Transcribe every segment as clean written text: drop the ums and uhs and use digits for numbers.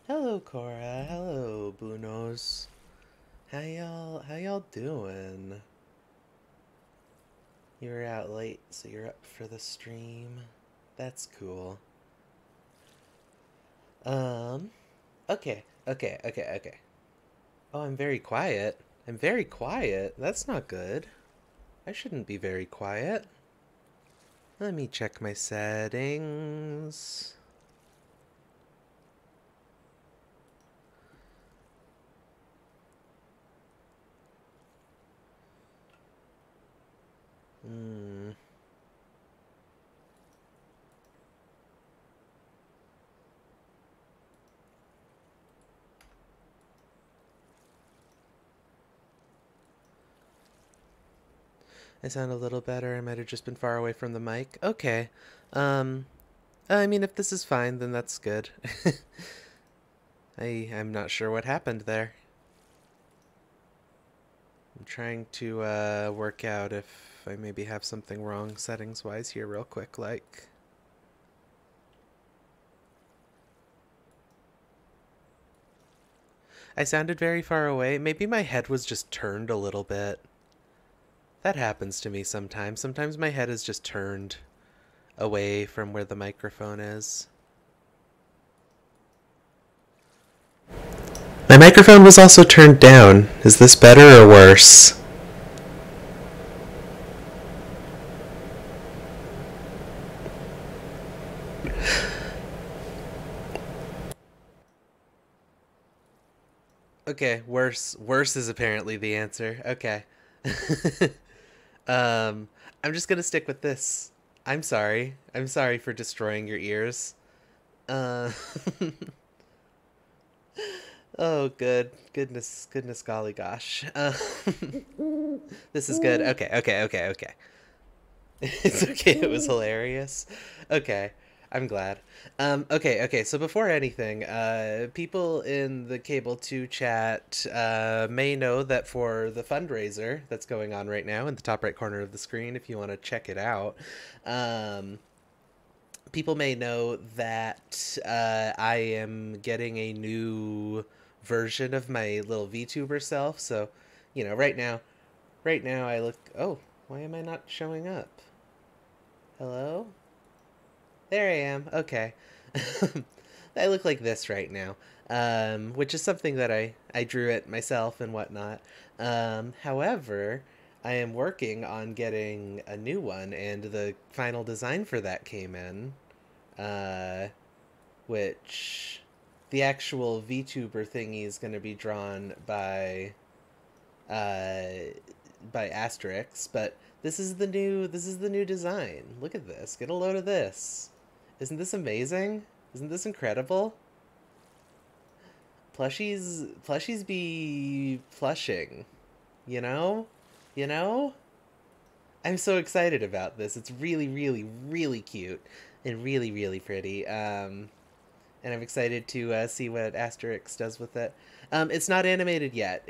Hello, Cora. Hello, Bunos. How y'all doing? You were out late, so you're up for the stream. That's cool. Um, okay. Oh, I'm very quiet. I'm very quiet. That's not good. I shouldn't be very quiet. Let me check my settings. Hmm. I sound a little better. I might have just been far away from the mic. Okay. Um, I mean, if this is fine, then that's good. I'm not sure what happened there. I'm trying to work out if I maybe have something wrong settings-wise here real quick, like... I sounded very far away. Maybe my head was just turned a little bit. That happens to me sometimes. Sometimes my head is just turned away from where the microphone is. My microphone was also turned down. Is this better or worse? Okay, worse. Worse is apparently the answer. Okay. um, I'm just gonna stick with this. I'm sorry. I'm sorry for destroying your ears. Uh, oh, goodness, golly gosh. This is good. Okay. It's okay. It was hilarious. Okay. I'm glad. Okay. So before anything, people in the Cable 2 chat may know that for the fundraiser that's going on right now in the top right corner of the screen, if you want to check it out, um, people may know that I am getting a new version of my little VTuber self. So, right now I look. Oh, why am I not showing up? Hello? There I am. Okay. I look like this right now, which is something that I drew it myself and whatnot. However, I am working on getting a new one, and the final design for that came in, uh, which the actual VTuber thingy is going to be drawn uh, by Asterix, but this is the new design. Look at this. Get a load of this. Isn't this amazing? Isn't this incredible? Plushies be plushing, you know? You know? I'm so excited about this. It's really cute and really pretty. And I'm excited to see what Asterix does with it. It's not animated yet.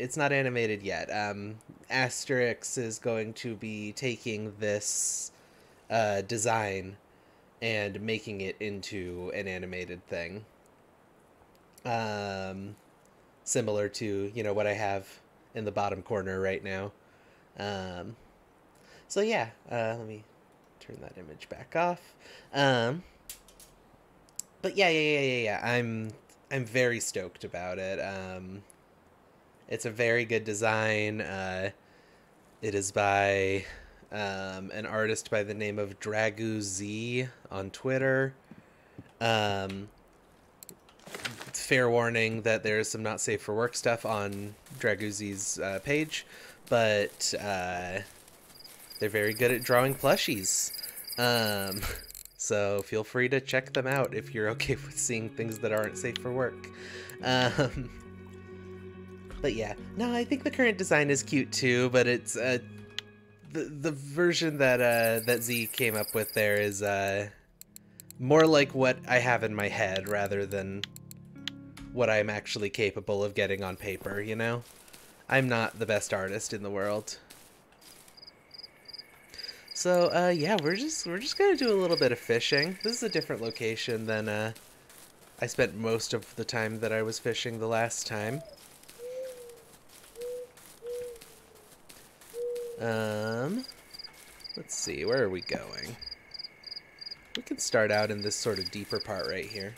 Asterix is going to be taking this design and making it into an animated thing. Um, Similar to, what I have in the bottom corner right now. Um, so yeah, let me turn that image back off. Um, but yeah. I'm very stoked about it. It's a very good design. It is by an artist by the name of Dragu Z on Twitter. Um, Fair warning that there is some not safe for work stuff on Draguzzi's page, but they're very good at drawing plushies. Um, so feel free to check them out if you're okay with seeing things that aren't safe for work. Um, but yeah, no, I think the current design is cute too, but it's the version that Z came up with there is more like what I have in my head rather than what I'm actually capable of getting on paper, you know? I'm not the best artist in the world. So, yeah, we're just gonna do a little bit of fishing. This is a different location than, I spent most of the time that I was fishing the last time. Let's see, where are we going? We can start out in this sort of deeper part right here.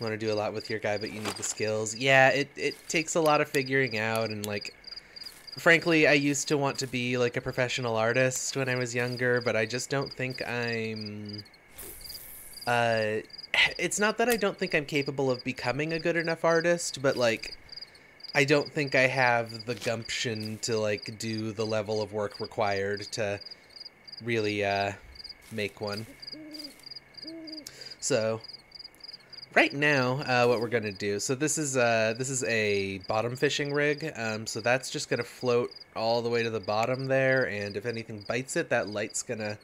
Want to do a lot with your guy, but you need the skills. Yeah, it takes a lot of figuring out, and like, frankly, I used to want to be like a professional artist when I was younger, but I just don't think I'm it's not that I don't think I'm capable of becoming a good enough artist, but like, I don't think I have the gumption to like do the level of work required to really make one. So right now, what we're gonna do. So this is a bottom fishing rig. So that's just gonna float all the way to the bottom there, and if anything bites it, that light's gonna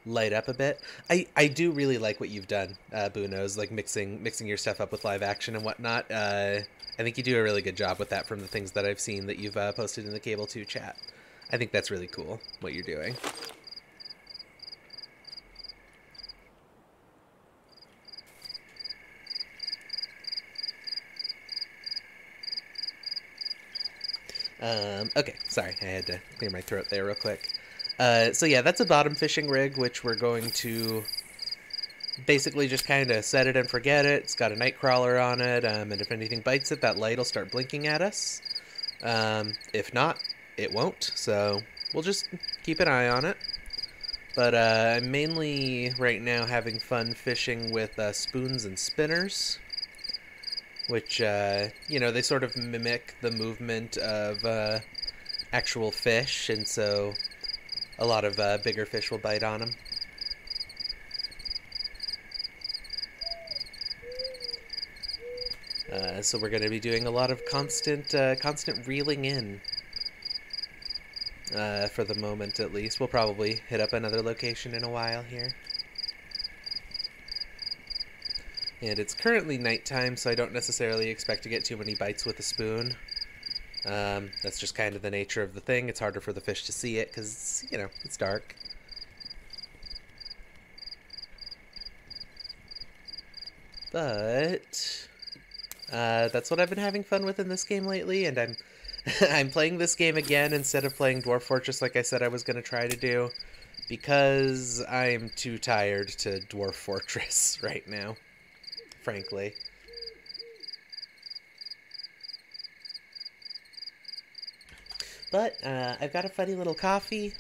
light up a bit. I do really like what you've done, Bunos, like mixing your stuff up with live action and whatnot. I think you do a really good job with that from the things that I've seen that you've posted in the Cable 2 chat. I think that's really cool what you're doing. Okay, sorry, I had to clear my throat there real quick. So yeah, that's a bottom fishing rig, which we're going to basically just kind of set it and forget it. It's got a night crawler on it, and if anything bites it, that light will start blinking at us. If not, it won't, so we'll just keep an eye on it. But I'm mainly, right now, having fun fishing with spoons and spinners, which, you know, they sort of mimic the movement of actual fish, and so a lot of bigger fish will bite on them. So we're going to be doing a lot of constant reeling in, for the moment at least. We'll probably hit up another location in a while here. And it's currently nighttime, so I don't necessarily expect to get too many bites with a spoon. That's just kind of the nature of the thing. It's harder for the fish to see it because, you know, it's dark. But that's what I've been having fun with in this game lately, and I'm I'm playing this game again instead of playing Dwarf Fortress like I said I was going to try to do, because I'm too tired to Dwarf Fortress right now, frankly. But I've got a funny little coffee.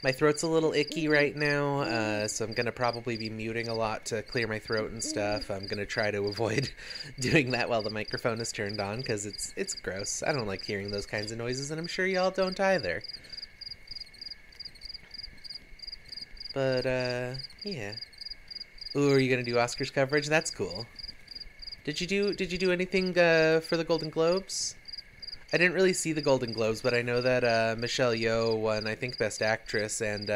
My throat's a little icky right now, so I'm going to probably be muting a lot to clear my throat and stuff. I'm going to try to avoid doing that while the microphone is turned on, because it's gross. I don't like hearing those kinds of noises, and I'm sure y'all don't either. But, yeah. Ooh, are you going to do Oscars coverage? That's cool. Did you do anything for the Golden Globes? I didn't really see the Golden Globes, but I know that Michelle Yeoh won, I think, Best Actress, and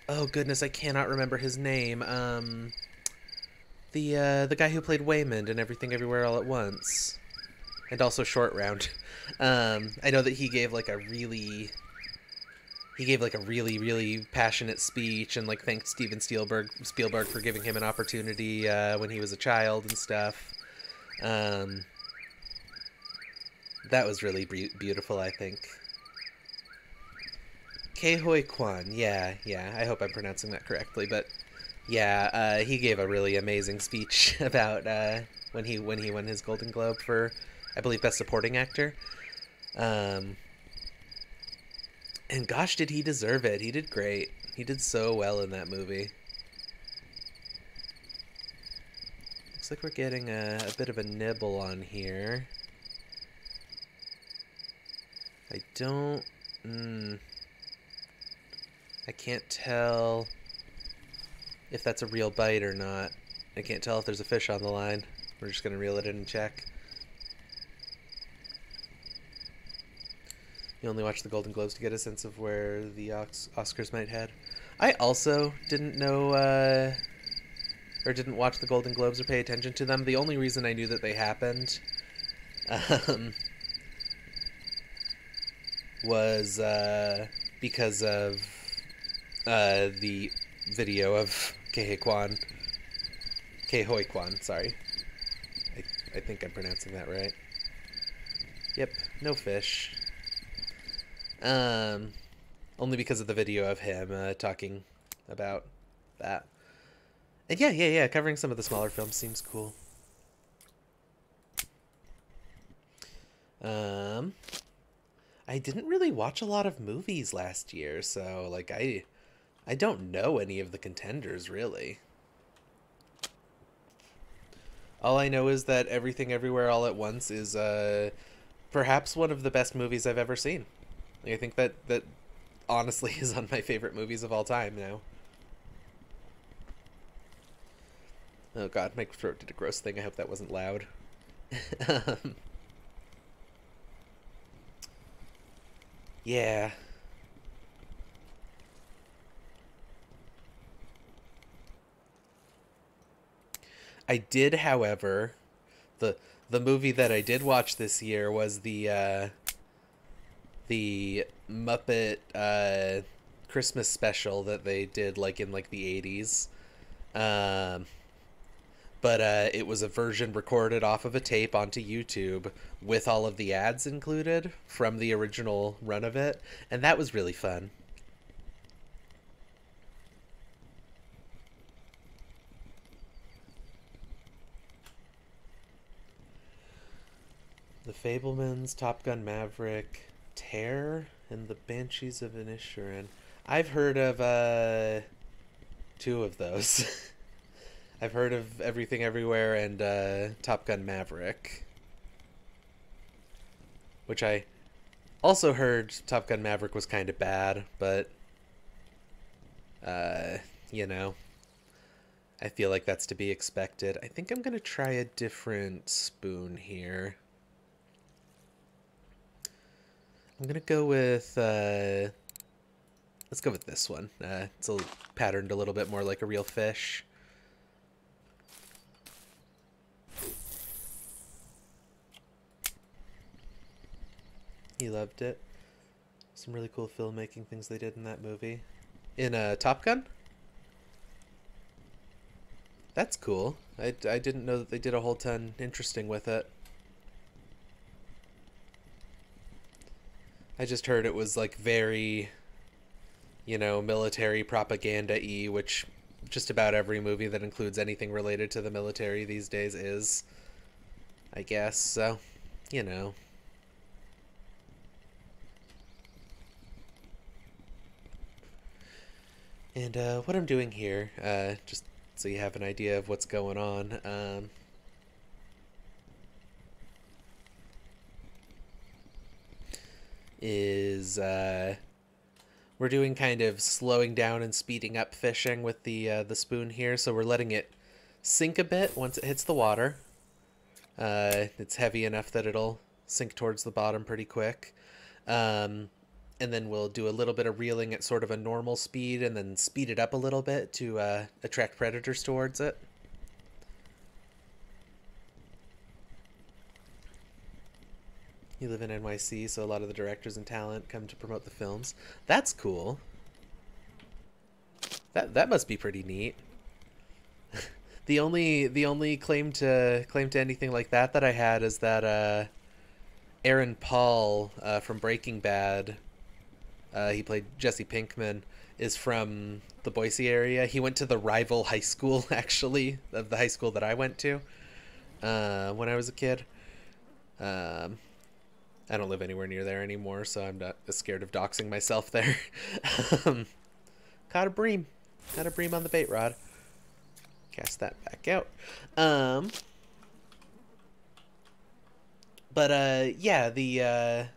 oh goodness, I cannot remember his name. The guy who played Waymond in Everything Everywhere All at Once, and also Short Round. I know that he gave like a really really passionate speech, and like thanked Steven Spielberg for giving him an opportunity when he was a child and stuff. That was really beautiful, I think. Ke Huy Quan, yeah, I hope I'm pronouncing that correctly, but yeah, he gave a really amazing speech about when he won his Golden Globe for, I believe, Best Supporting Actor. And gosh, did he deserve it. He did great. He did so well in that movie. Looks like we're getting a bit of a nibble on here. I don't... I can't tell if that's a real bite or not. I can't tell if there's a fish on the line. We're just going to reel it in and check. You only watch the Golden Globes to get a sense of where the Oscars might head. I also didn't know, or didn't watch the Golden Globes or pay attention to them. The only reason I knew that they happened was because of the video of Kehei Kwan. Kehoi Kwan, sorry. I think I'm pronouncing that right. Yep, no fish. Um, Only because of the video of him talking about that. And yeah, covering some of the smaller films seems cool. Um, I didn't really watch a lot of movies last year, so like I don't know any of the contenders really. All I know is that Everything Everywhere All at Once is perhaps one of the best movies I've ever seen. Like, I think that honestly is on my favorite movies of all time now. Oh god, my throat did a gross thing. I hope that wasn't loud. um, yeah. I did, however, the the movie that I did watch this year was the Muppet Christmas special that they did like in like the 80s. Um, but it was a version recorded off of a tape onto YouTube with all of the ads included from the original run of it, and that was really fun. The Fablemans, Top Gun Maverick, Terror, and the Banshees of Inisherin. I've heard of two of those. I've heard of Everything Everywhere and Top Gun Maverick, which I also heard Top Gun Maverick was kind of bad, but uh, you know, I feel like that's to be expected. I think I'm gonna try a different spoon here. I'm gonna go with let's go with this one. It's patterned a little bit more like a real fish. He loved it. Some really cool filmmaking things they did in that movie. In Top Gun? That's cool. I didn't know that they did a whole ton interesting with it. I just heard it was like very, you know, military propaganda-y, which just about every movie that includes anything related to the military these days is, I guess. So, you know. And what I'm doing here, just so you have an idea of what's going on, is we're doing kind of slowing down and speeding up fishing with the spoon here. So we're letting it sink a bit once it hits the water. It's heavy enough that it'll sink towards the bottom pretty quick. And then we'll do a little bit of reeling at sort of a normal speed and then speed it up a little bit to attract predators towards it. You live in NYC, so a lot of the directors and talent come to promote the films. That's cool. That must be pretty neat. The only claim to anything like that I had is that Aaron Paul from Breaking Bad, he played Jesse Pinkman, is from the Boise area. He went to the rival high school, actually, of the high school that I went to when I was a kid. I don't live anywhere near there anymore, so I'm not as scared of doxing myself there. Caught a bream. Got a bream on the bait rod. Cast that back out. But yeah, the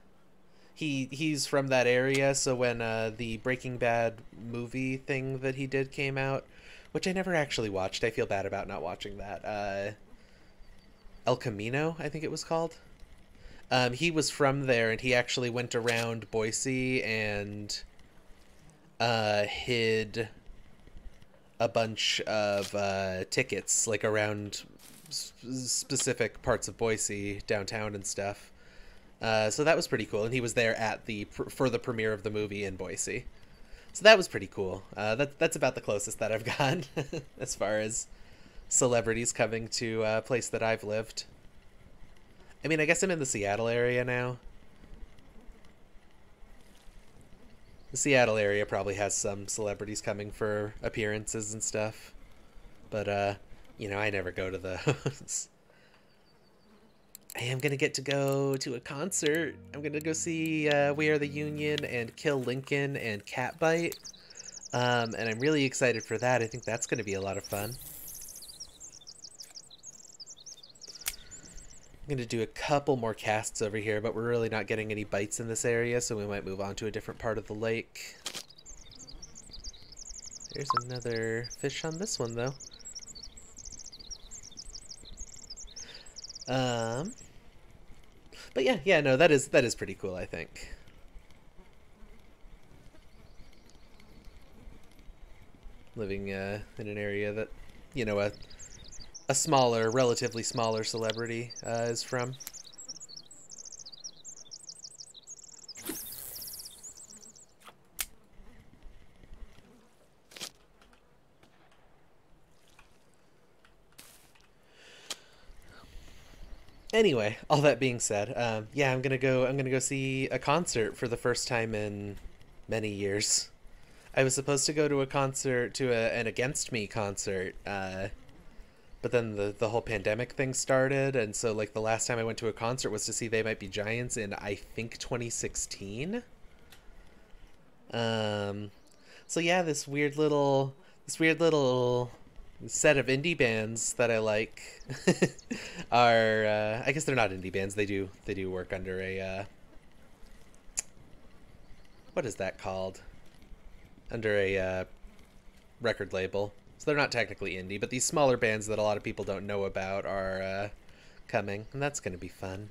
he's from that area, so when the Breaking Bad movie thing that he did came out, which I never actually watched, I feel bad about not watching that. El Camino, I think it was called. He was from there, and he actually went around Boise and hid a bunch of tickets, like around specific parts of Boise, downtown and stuff. So that was pretty cool, and he was there at for the premiere of the movie in Boise. So that was pretty cool. That's about the closest that I've gone as far as celebrities coming to a place that I've lived. I mean, I guess I'm in the Seattle area now. The Seattle area probably has some celebrities coming for appearances and stuff. But, you know, I never go to those. I am going to get to go to a concert. I'm going to go see We Are the Union and Kill Lincoln and Catbite. And I'm really excited for that. I think that's going to be a lot of fun. I'm going to do a couple more casts over here, but we're really not getting any bites in this area, so we might move on to a different part of the lake. There's another fish on this one, though. But yeah, no, that is pretty cool, I think. Living in an area that, you know, a smaller, relatively smaller celebrity is from. Anyway, all that being said, yeah, I'm gonna go see a concert for the first time in many years. I was supposed to go to a concert, to an Against Me concert, but then the whole pandemic thing started, and so like the last time I went to a concert was to see They Might Be Giants in, I think, 2016. So yeah, this weird little set of indie bands that I like are I guess they're not indie bands. They do work under a what is that called? Under a record label. So they're not technically indie, but these smaller bands that a lot of people don't know about are coming, and that's going to be fun.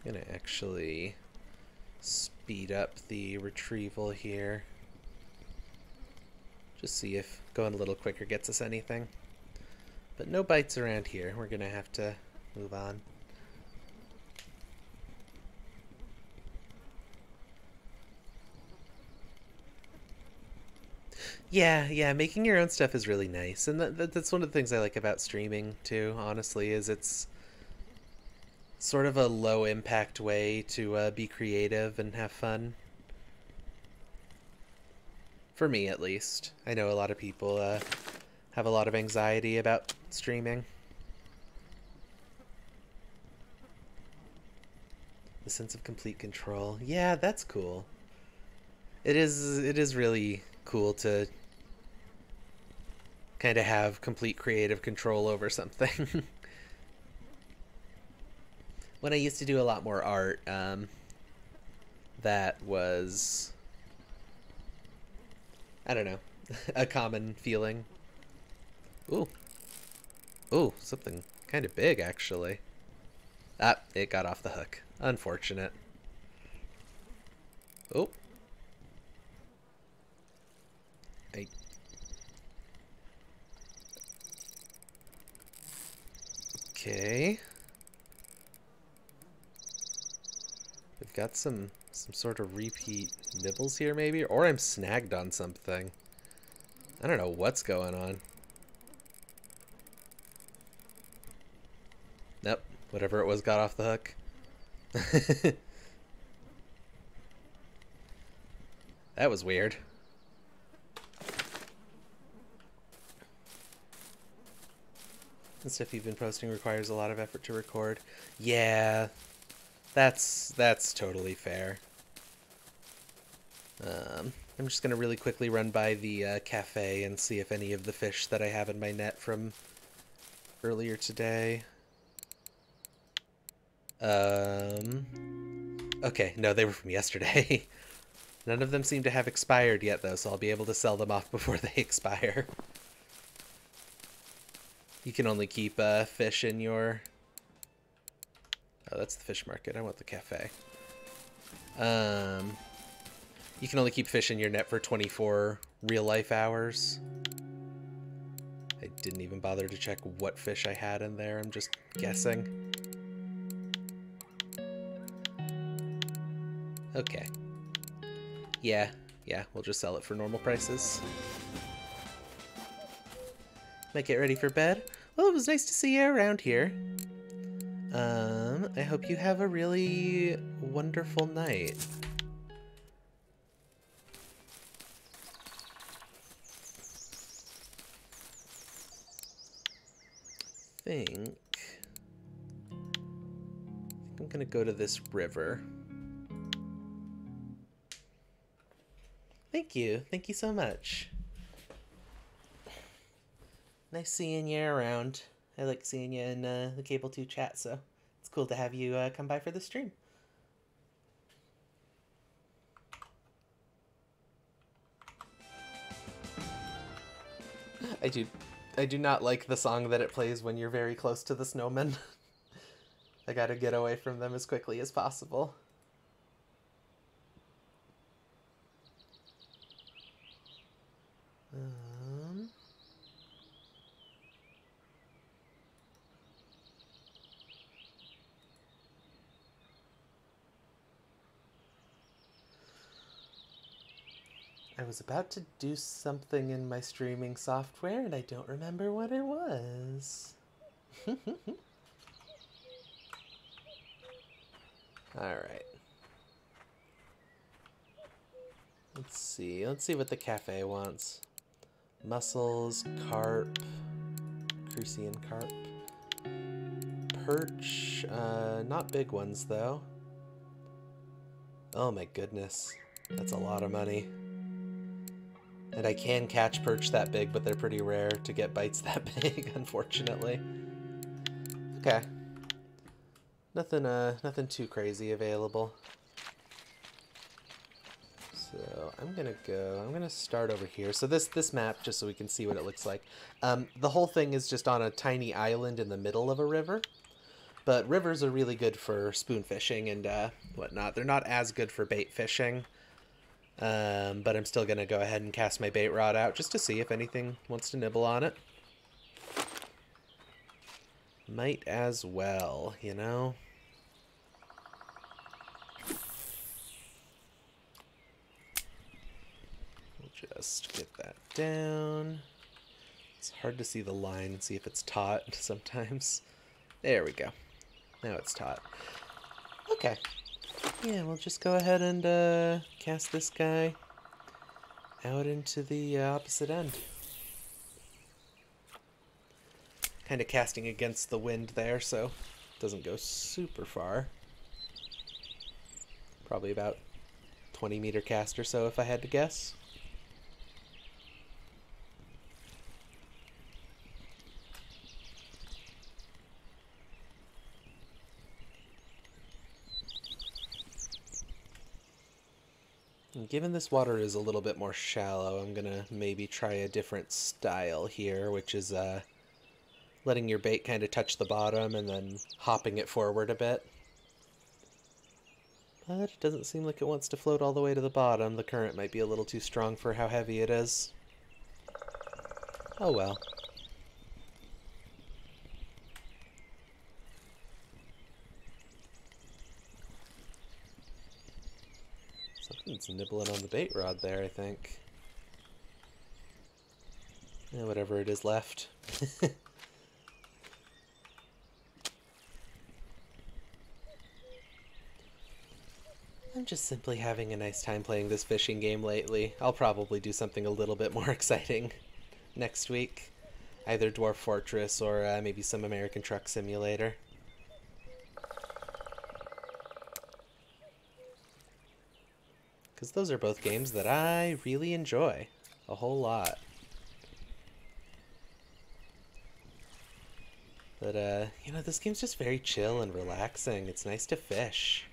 I'm going to actually speed up the retrieval here. Just see if going a little quicker gets us anything. But no bites around here. We're going to have to move on. Yeah, making your own stuff is really nice. And that's one of the things I like about streaming, too, honestly, is it's sort of a low impact way to be creative and have fun. For me, at least. I know a lot of people have a lot of anxiety about streaming. The sense of complete control. Yeah, that's cool. It is really cool to kind of have complete creative control over something. When I used to do a lot more art, that was, I don't know, a common feeling. Ooh. Ooh, something kind of big, actually. Ah, it got off the hook. Unfortunate. Oh. Okay. We've got some sort of repeat nibbles here, maybe? Or I'm snagged on something. I don't know what's going on. Nope. Whatever it was got off the hook. That was weird. The stuff you've been posting requires a lot of effort to record. Yeah, that's totally fair. I'm just gonna really quickly run by the cafe and see if any of the fish that I have in my net from earlier today. Okay, no, they were from yesterday. None of them seem to have expired yet, though, so I'll be able to sell them off before they expire. You can only keep fish in your... Oh, that's the fish market. I want the cafe. You can only keep fish in your net for 24 real-life hours. I didn't even bother to check what fish I had in there. I'm just guessing. Okay. Yeah, we'll just sell it for normal prices. Might get ready for bed. Well, it was nice to see you around here. I hope you have a really wonderful night. I think I'm gonna go to this river. Thank you so much. Nice seeing you around. I like seeing you in the Cable 2 chat, so it's cool to have you come by for the stream. I do not like the song that it plays when you're very close to the snowmen. I gotta get away from them as quickly as possible. I was about to do something in my streaming software and I don't remember what it was. Alright. Let's see what the cafe wants. Mussels, carp, crucian carp. Perch, not big ones though. Oh my goodness, that's a lot of money. And I can catch perch that big, but they're pretty rare to get bites that big, unfortunately. Okay. Nothing too crazy available. So I'm gonna start over here. So this map, just so we can see what it looks like. The whole thing is just on a tiny island in the middle of a river. But rivers are really good for spoon fishing and whatnot. They're not as good for bait fishing. But I'm still going to go ahead and cast my bait rod out just to see if anything wants to nibble on it. Might as well, you know? We'll just get that down. It's hard to see the line and see if it's taut sometimes. There we go. Now it's taut. Okay. Yeah, we'll just go ahead and cast this guy out into the opposite end. Kind of casting against the wind there, so it doesn't go super far. Probably about 20-meter cast or so if I had to guess. Given this water is a little bit more shallow, I'm gonna maybe try a different style here, which is letting your bait kind of touch the bottom and then hopping it forward a bit. But it doesn't seem like it wants to float all the way to the bottom. The current might be a little too strong for how heavy it is. Oh well. Something's nibbling on the bait rod there, I think. Yeah, whatever it is left. I'm just simply having a nice time playing this fishing game lately. I'll probably do something a little bit more exciting next week. Either Dwarf Fortress or maybe some American Truck Simulator. Because those are both games that I really enjoy a whole lot. But, you know, this game's just very chill and relaxing. It's nice to fish.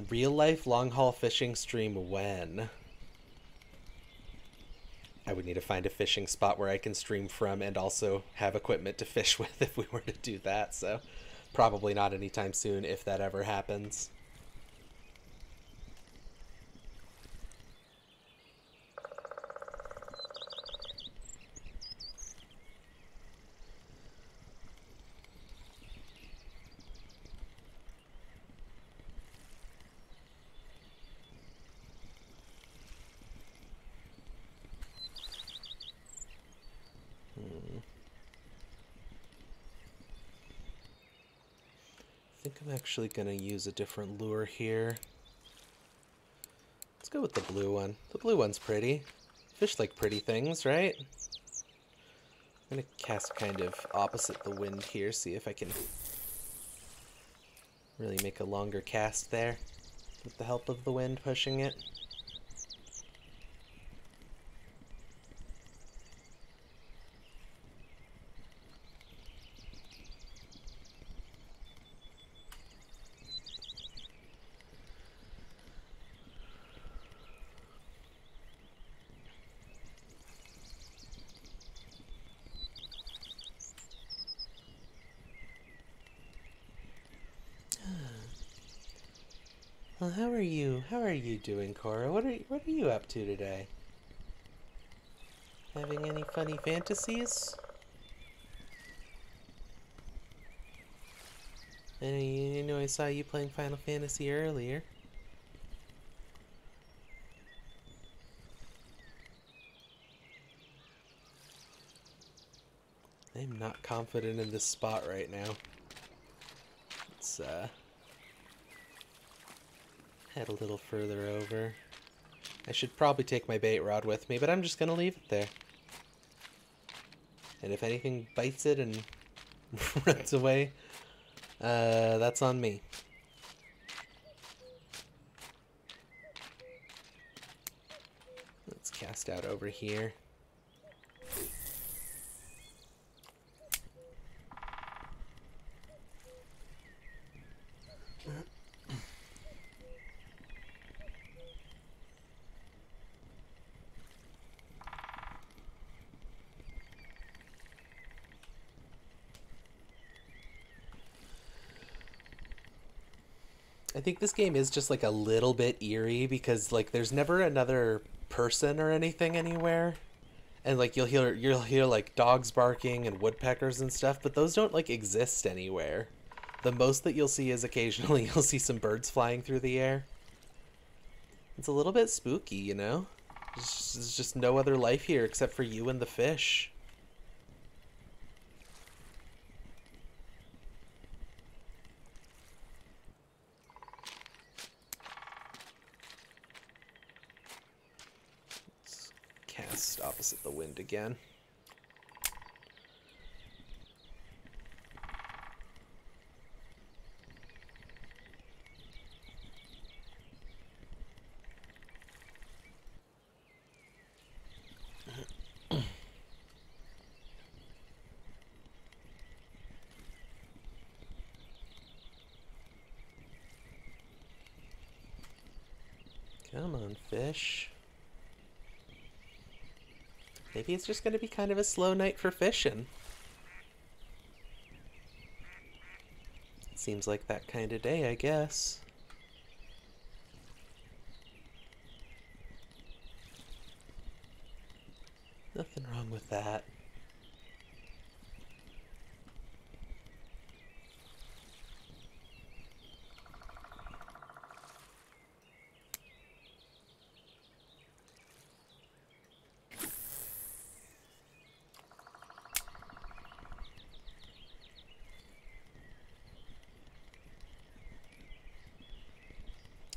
Real life long haul fishing stream when? I would need to find a fishing spot where I can stream from and also have equipment to fish with if we were to do that, so probably not anytime soon if that ever happens. think I'm actually gonna use a different lure here. Let's go with the blue one. The blue one's pretty. Fish like pretty things, right? I'm gonna cast kind of opposite the wind here, see if I can really make a longer cast there with the help of the wind pushing it. Well, how are you? How are you doing, Cora? What are you up to today? Having any funny fantasies? You know I saw you playing Final Fantasy earlier. I'm not confident in this spot right now. Let's head a little further over. I should probably take my bait rod with me, but I'm just gonna leave it there. And if anything bites it and runs away, that's on me. Let's cast out over here. I think this game is just like a little bit eerie because like there's never another person or anything anywhere. And like you'll hear like dogs barking and woodpeckers and stuff, but those don't like exist anywhere. The most that you'll see is occasionally you'll see some birds flying through the air. It's a little bit spooky, you know? There's just no other life here except for you and the fish. Let's cast opposite the wind again. Come on, fish. Maybe it's just going to be kind of a slow night for fishing. Seems like that kind of day, I guess. Nothing wrong with that.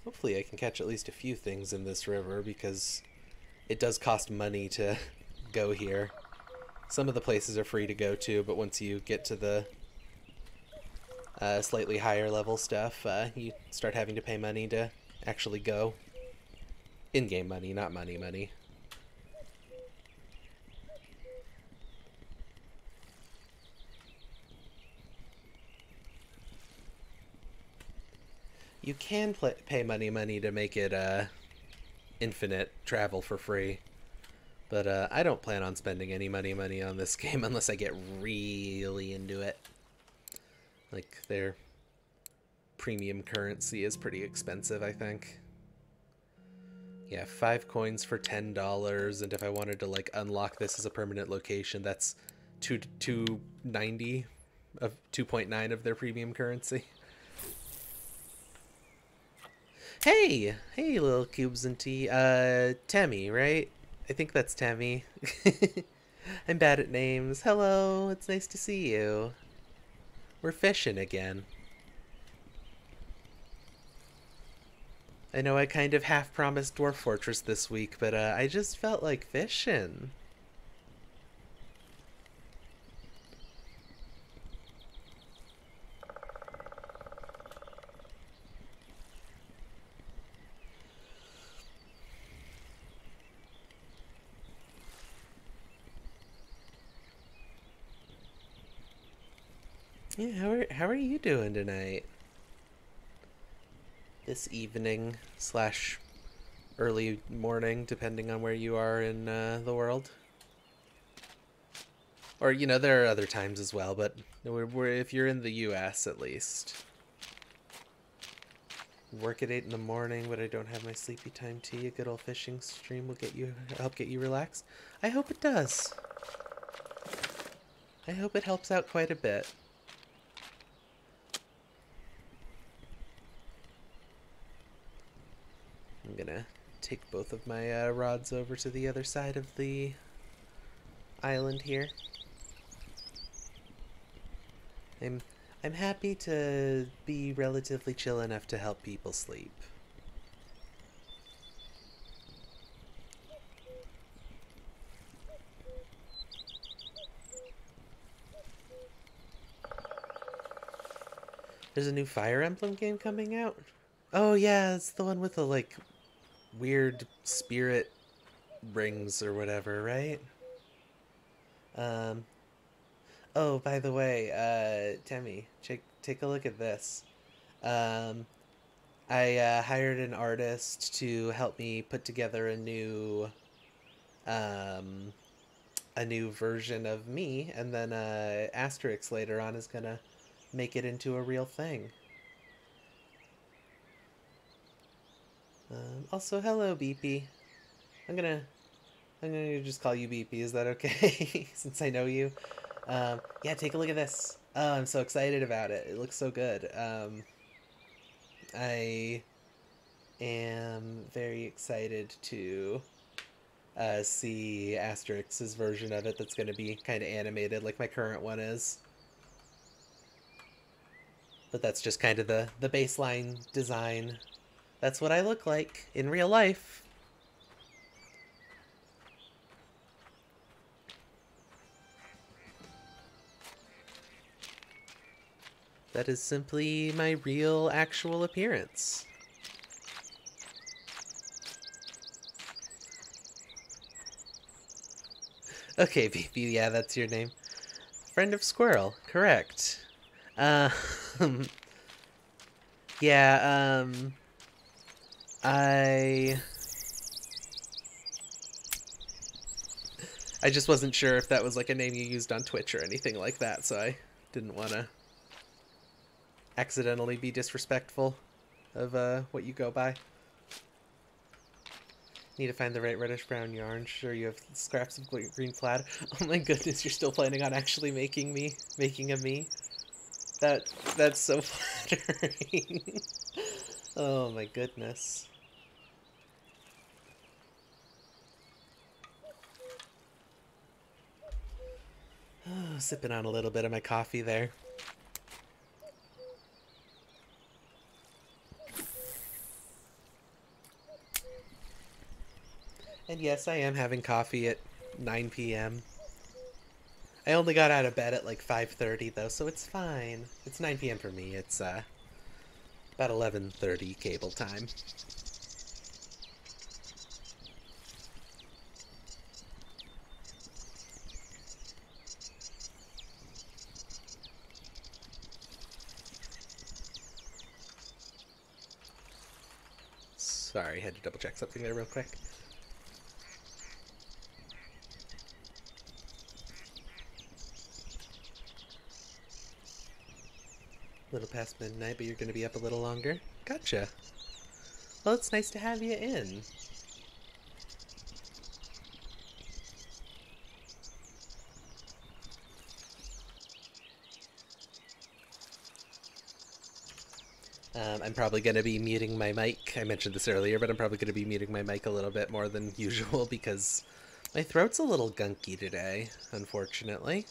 Hopefully I can catch at least a few things in this river because it does cost money to go here. Some of the places are free to go to, but once you get to the slightly higher level stuff, you start having to pay money to actually go. In-game money, not money. You can pay money to make it infinite travel for free. But I don't plan on spending any money on this game unless I get really into it. Like, their premium currency is pretty expensive, I think. Yeah, 5 coins for $10, and if I wanted to, like, unlock this as a permanent location, that's 290 of 2.9 of their premium currency. Hey, little cubes and tea. Temmie, right? I think that's Temmie. I'm bad at names. Hello, it's nice to see you. We're fishing again. I know I kind of half promised Dwarf Fortress this week, but I just felt like fishing. Yeah, how are you doing tonight? This evening slash early morning, depending on where you are in the world. Or, there are other times as well, but if you're in the U.S. at least. Work at 8 in the morning, but I don't have my sleepy time tea. A good old fishing stream will help get you relaxed. I hope it does. I hope it helps out quite a bit. I'm gonna take both of my rods over to the other side of the island here. I'm happy to be relatively chill enough to help people sleep. There's a new Fire Emblem game coming out? Oh yeah, it's the one with the like weird spirit rings or whatever, right? Um oh, by the way, Temmie, take a look at this. Um I hired an artist to help me put together um, a new version of me, and then Asterix later on is gonna make it into a real thing. Also, hello, Beepy. I'm gonna I'm gonna just call you Beepy. Is that okay? Since I know you. Yeah, take a look at this. Oh, I'm so excited about it. It looks so good. I am very excited to see Asterix's version of it that's going to be kind of animated like my current one is. But that's just kind of the baseline design. That's what I look like in real life. That is simply my real, actual appearance. Okay, baby, yeah, that's your name. Friend of Squirrel, correct. Um, yeah, I... I just wasn't sure if that was like a name you used on Twitch or anything like that, so I didn't want to accidentally be disrespectful of what you go by. Need to find the right reddish brown yarn. Sure, you have scraps of green plaid. Oh my goodness, you're still planning on actually making a me? That's so flattering. Oh my goodness. Oh, sipping on a little bit of my coffee there. And yes, I am having coffee at 9 p.m. I only got out of bed at like 5:30 though, so it's fine. It's 9 p.m. for me. It's about 11:30 cable time. Sorry, had to double check something there real quick. A little past midnight, but you're going to be up a little longer? Gotcha. Well, it's nice to have you in. I'm probably going to be muting my mic. I mentioned this earlier, but I'm probably going to be muting my mic a little bit more than usual because my throat's a little gunky today, unfortunately.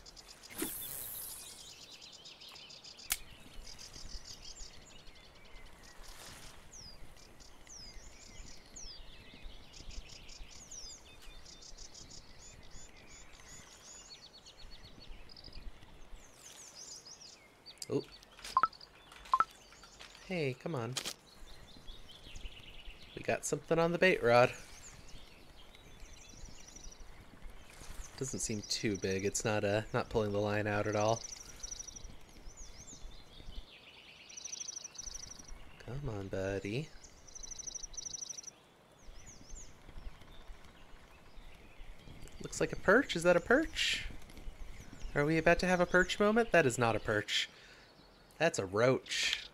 Oh. Hey, come on. We got something on the bait rod. Doesn't seem too big. It's not not pulling the line out at all. Come on, buddy. Looks like a perch. Is that a perch? Are we about to have a perch moment? That is not a perch. That's a roach.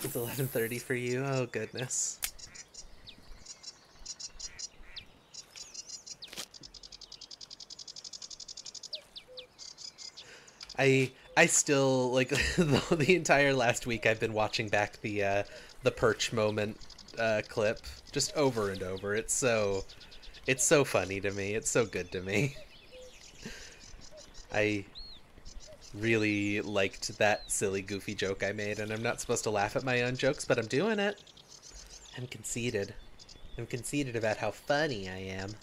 It's 11:30 for you. Oh, goodness. I still, like, the entire last week I've been watching back the perch moment clip just over and over. It's so funny to me. It's so good to me. I really liked that silly goofy joke I made, and I'm not supposed to laugh at my own jokes, but I'm doing it. I'm conceited. I'm conceited about how funny I am.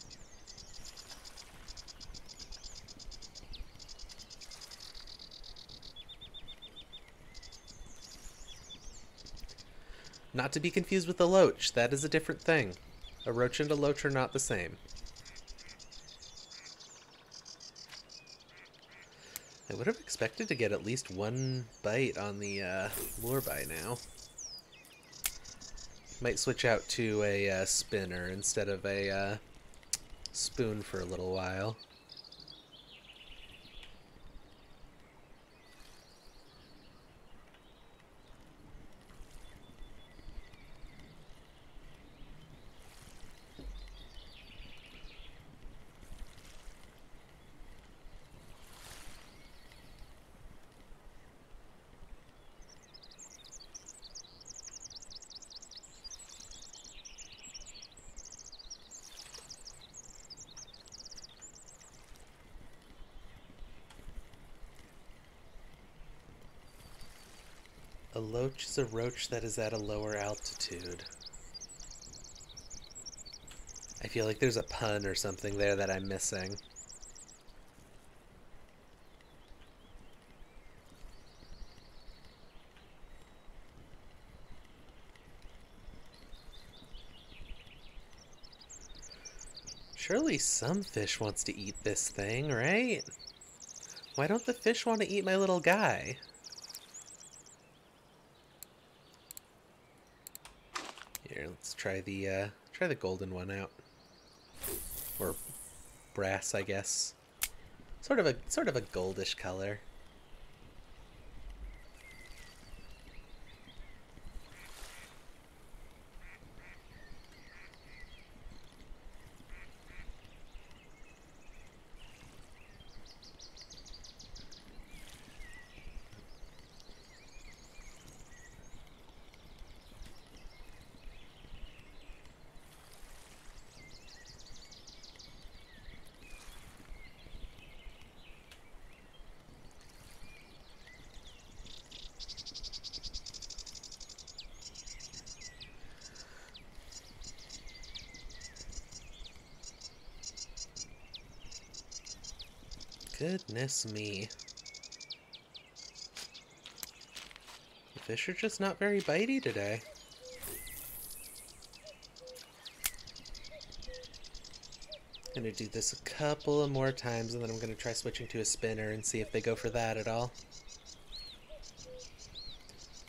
Not to be confused with a loach. That is a different thing. A roach and a loach are not the same. I would have expected to get at least one bite on the lure by now. Might switch out to a spinner instead of a spoon for a little while. A loach is a roach that is at a lower altitude. I feel like there's a pun or something there that I'm missing. Surely some fish wants to eat this thing, right? Why don't the fish want to eat my little guy? Here, let's try the golden one out. Or brass, I guess. Sort of a goldish color. Goodness me. The fish are just not very bitey today. Gonna do this a couple of more times, and then I'm gonna try switching to a spinner and see if they go for that at all.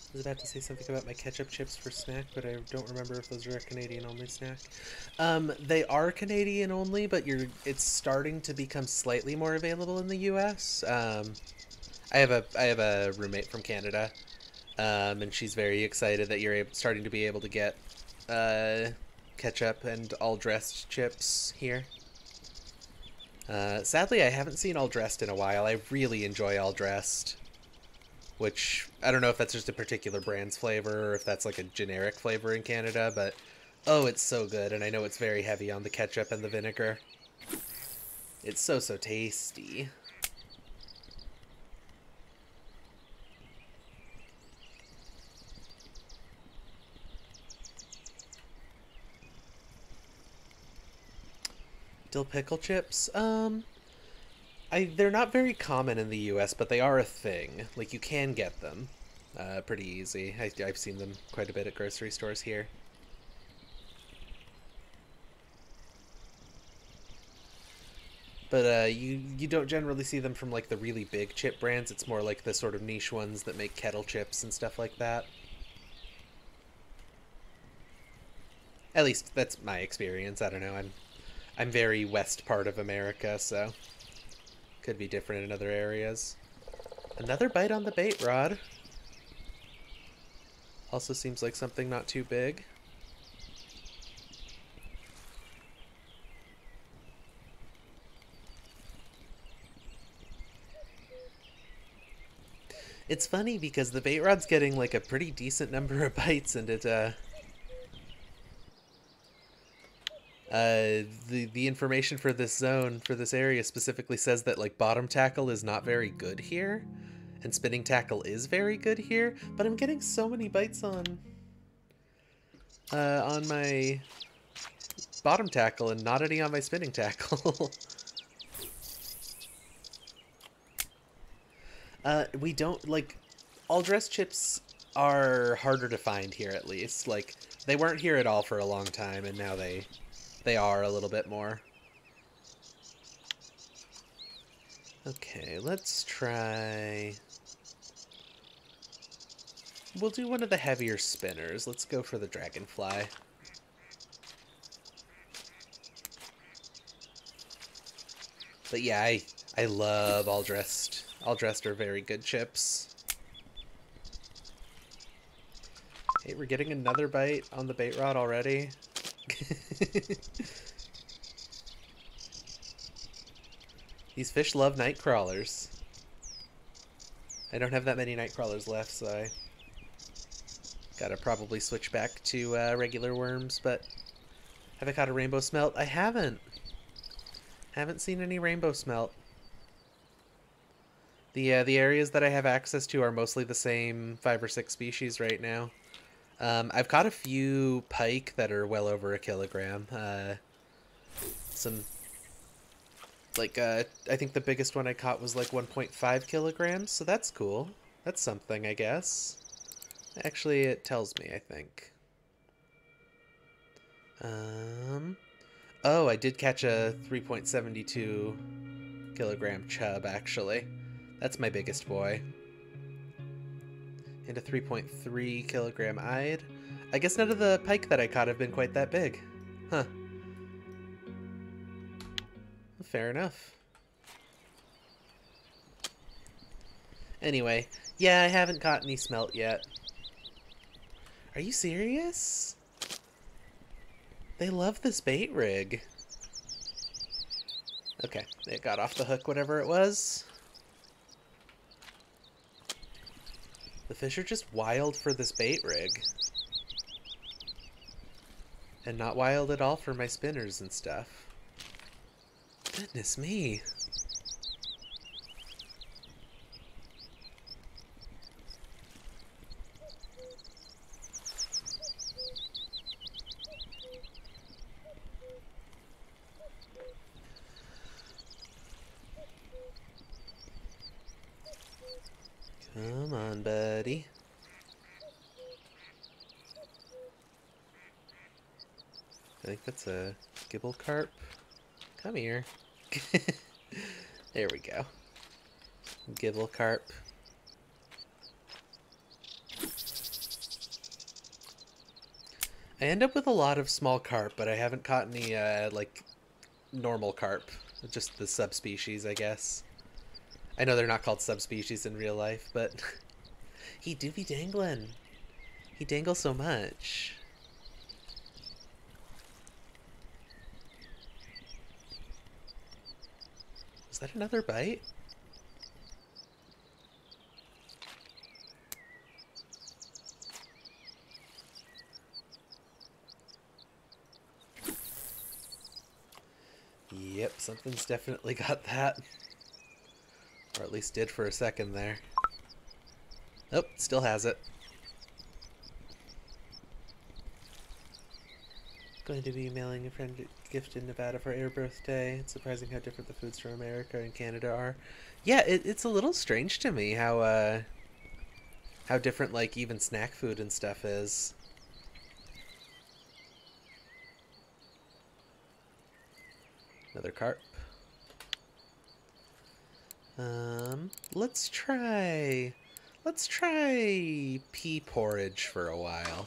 I was about to say something about my ketchup chips for snack, but I don't remember if those are a Canadian-only snack. They are Canadian only, but it's starting to become slightly more available in the U.S. I have a roommate from Canada, and she's very excited that you're starting to be able to get ketchup and all-dressed chips here. Sadly, I haven't seen all-dressed in a while. I really enjoy all-dressed. Which, I don't know if that's just a particular brand's flavor or if that's like a generic flavor in Canada, but oh, it's so good, and I know it's very heavy on the ketchup and the vinegar. It's so tasty. Dill pickle chips? They're not very common in the U.S., but they are a thing. Like, you can get them pretty easy. I've seen them quite a bit at grocery stores here. But you don't generally see them from like the really big chip brands. It's more like the sort of niche ones that make kettle chips and stuff like that. At least that's my experience. I don't know. I'm very west part of America, so could be different in other areas. Another bite on the bait rod. Also seems like something not too big. It's funny because the bait rod's getting like a pretty decent number of bites, and the information for this zone, for this area specifically says that like bottom tackle is not very good here, and spinning tackle is very good here. But I'm getting so many bites on my bottom tackle and not any on my spinning tackle. We don't, like, all dress chips are harder to find here, at least. Like, they weren't here at all for a long time, and now they are a little bit more. Okay, let's try... We'll do one of the heavier spinners. Let's go for the dragonfly. But yeah, I love all dressed. All dressed are very good chips. Hey, we're getting another bite on the bait rod already. These fish love night crawlers. I don't have that many night crawlers left, so I gotta probably switch back to regular worms. But have I caught a rainbow smelt? I haven't. Haven't seen any rainbow smelt. The areas that I have access to are mostly the same 5 or 6 species right now. I've caught a few pike that are well over a kilogram. Some, like, I think the biggest one I caught was like 1.5 kilograms, so that's cool. That's something, I guess. Actually, it tells me, I think. Oh, I did catch a 3.72 kilogram chub, actually. That's my biggest boy. And a 3.3 kilogram eyed. I guess none of the pike that I caught have been quite that big. Huh. Fair enough. Anyway, yeah, I haven't caught any smelt yet. Are you serious? They love this bait rig. Okay, it got off the hook, whatever it was. The fish are just wild for this bait rig. And not wild at all for my spinners and stuff. Goodness me. Come on, buddy. I think that's a gibble carp. Come here. There we go. Gibble carp. I end up with a lot of small carp, but I haven't caught any, like, normal carp. Just the subspecies, I guess. I know they're not called subspecies in real life, but he do be dangling. He dangles so much. Was that another bite? Yep, something's definitely got that. Or at least did for a second there. Oh, still has it. Going to be mailing a friend a gift in Nevada for her birthday. It's surprising how different the foods from America and Canada are. Yeah, it's a little strange to me how different like even snack food and stuff is. Another carp. Let's try pea porridge for a while.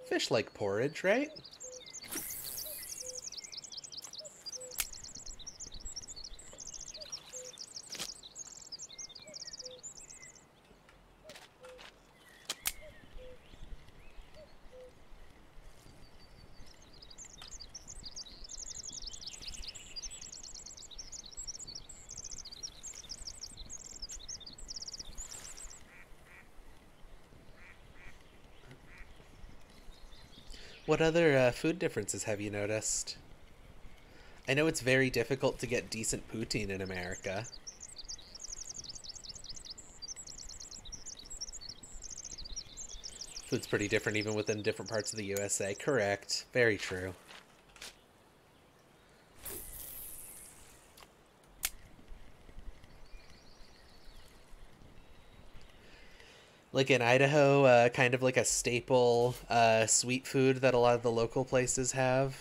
Fish like porridge, right? What other food differences have you noticed? I know it's very difficult to get decent poutine in America. Food's pretty different even within different parts of the USA. Correct. Very true. Like in Idaho, kind of like a staple sweet food that a lot of the local places have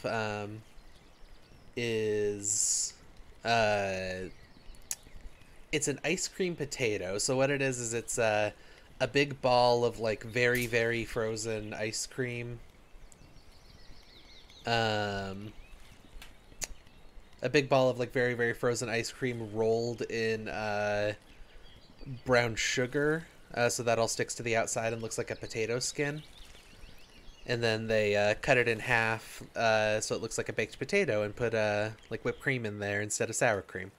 is it's an ice cream potato. So what it is it's a big ball of like very very frozen ice cream. Um, a big ball of like very very frozen ice cream rolled in brown sugar, so that all sticks to the outside and looks like a potato skin. And then they cut it in half so it looks like a baked potato and put like whipped cream in there instead of sour cream.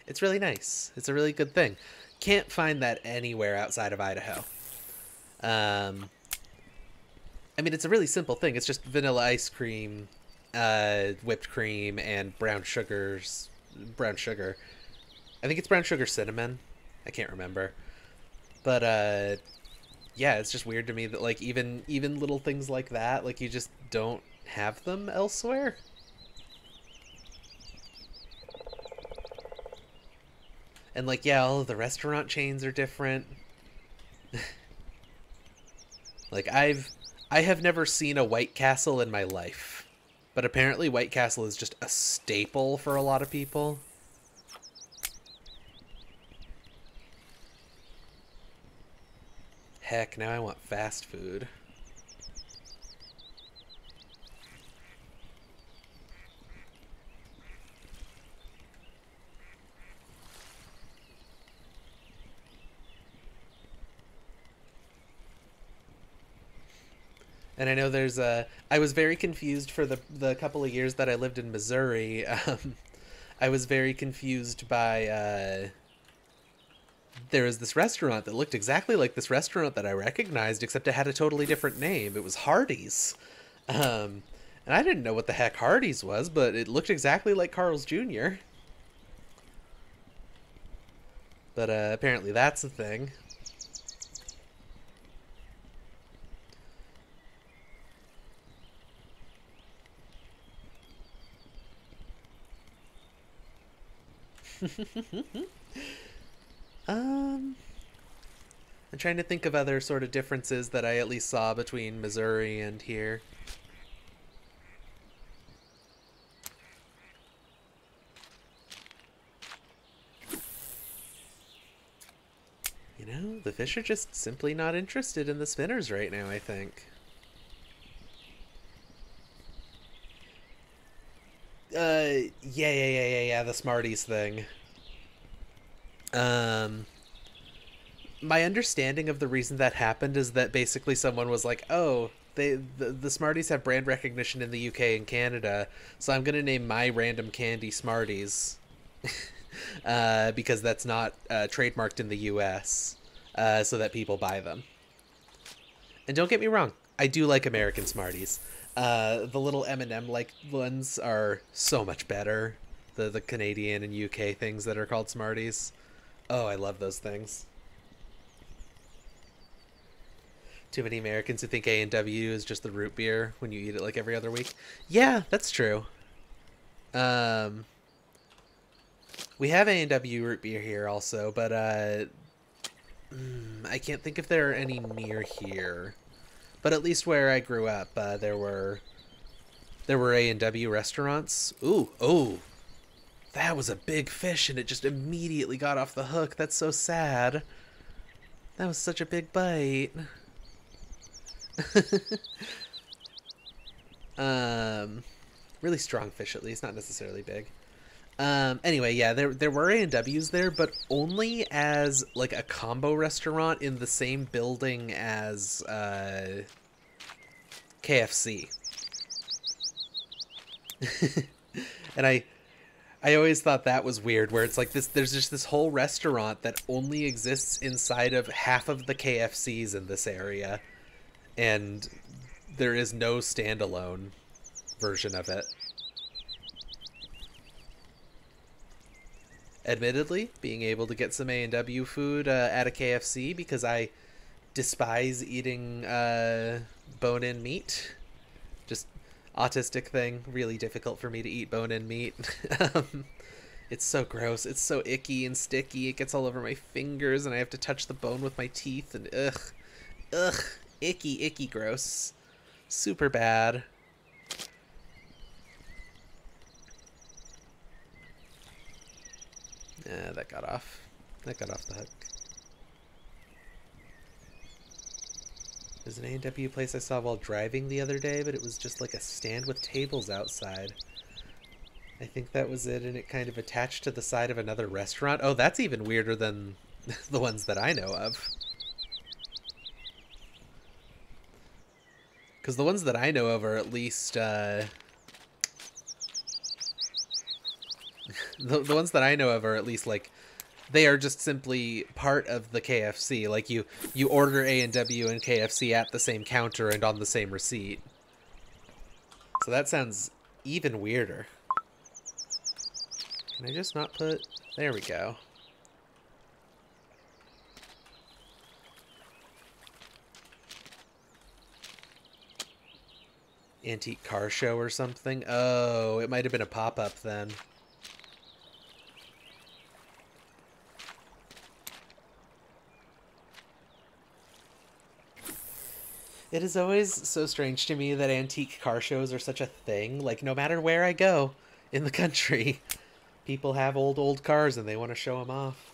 It's really nice. It's a really good thing. Can't find that anywhere outside of Idaho. I mean, it's a really simple thing. It's just vanilla ice cream, whipped cream, and brown sugar. I think it's brown sugar cinnamon. I can't remember. But yeah, it's just weird to me that like even little things like that, like you just don't have them elsewhere. And like yeah, all of the restaurant chains are different. Like I have never seen a White Castle in my life. But apparently White Castle is just a staple for a lot of people. Heck, now I want fast food. And I know there's a... I was very confused for the couple of years that I lived in Missouri. I was very confused by... there was this restaurant that looked exactly like this restaurant that I recognized, except it had a totally different name. It was Hardee's. And I didn't know what the heck Hardee's was, but it looked exactly like Carl's Jr. But apparently that's a thing. Um, I'm trying to think of other sort of differences that I at least saw between Missouri and here. You know, the fish are just simply not interested in the spinners right now, I think. Yeah, the Smarties thing. Um, my understanding of the reason that happened is that basically someone was like, "Oh, the Smarties have brand recognition in the UK and Canada, so I'm gonna name my random candy Smarties, because that's not trademarked in the US, so that people buy them." And don't get me wrong, I do like American Smarties. The little M&M like ones are so much better. The Canadian and UK things that are called Smarties. Oh, I love those things. Too many Americans who think A&W is just the root beer when you eat it like every other week. Yeah, that's true. Um, we have A&W root beer here also, but I can't think if there are any near here. But at least where I grew up, there were A&W restaurants. Ooh, oh, that was a big fish, and it just immediately got off the hook. That's so sad. That was such a big bite. um, really strong fish, at least, not necessarily big. Anyway, yeah, there were A&Ws there, but only as like a combo restaurant in the same building as KFC. And I always thought that was weird, where it's like this. There's just this whole restaurant that only exists inside of half of the KFCs in this area, and there is no standalone version of it. Admittedly, being able to get some A&W food at a KFC, because I despise eating bone-in meat. Just autistic thing. Really difficult for me to eat bone-in meat. It's so gross. It's so icky and sticky. It gets all over my fingers, and I have to touch the bone with my teeth. And ugh, icky, gross. Super bad. Yeah, that got off. That got off the hook. There's an A&W place I saw while driving the other day, but it was just like a stand with tables outside. I think that was it, and it kind of attached to the side of another restaurant. Oh, that's even weirder than the ones that I know of. Because the ones that I know of are at least... the ones that I know of are at least, like, they are just simply part of the KFC. Like, you order A&W and KFC at the same counter and on the same receipt. So that sounds even weirder. Can I just not put... There we go. Antique car show or something? Oh, it might have been a pop-up then. It is always so strange to me that antique car shows are such a thing. Like, no matter where I go in the country, people have old cars and they want to show them off.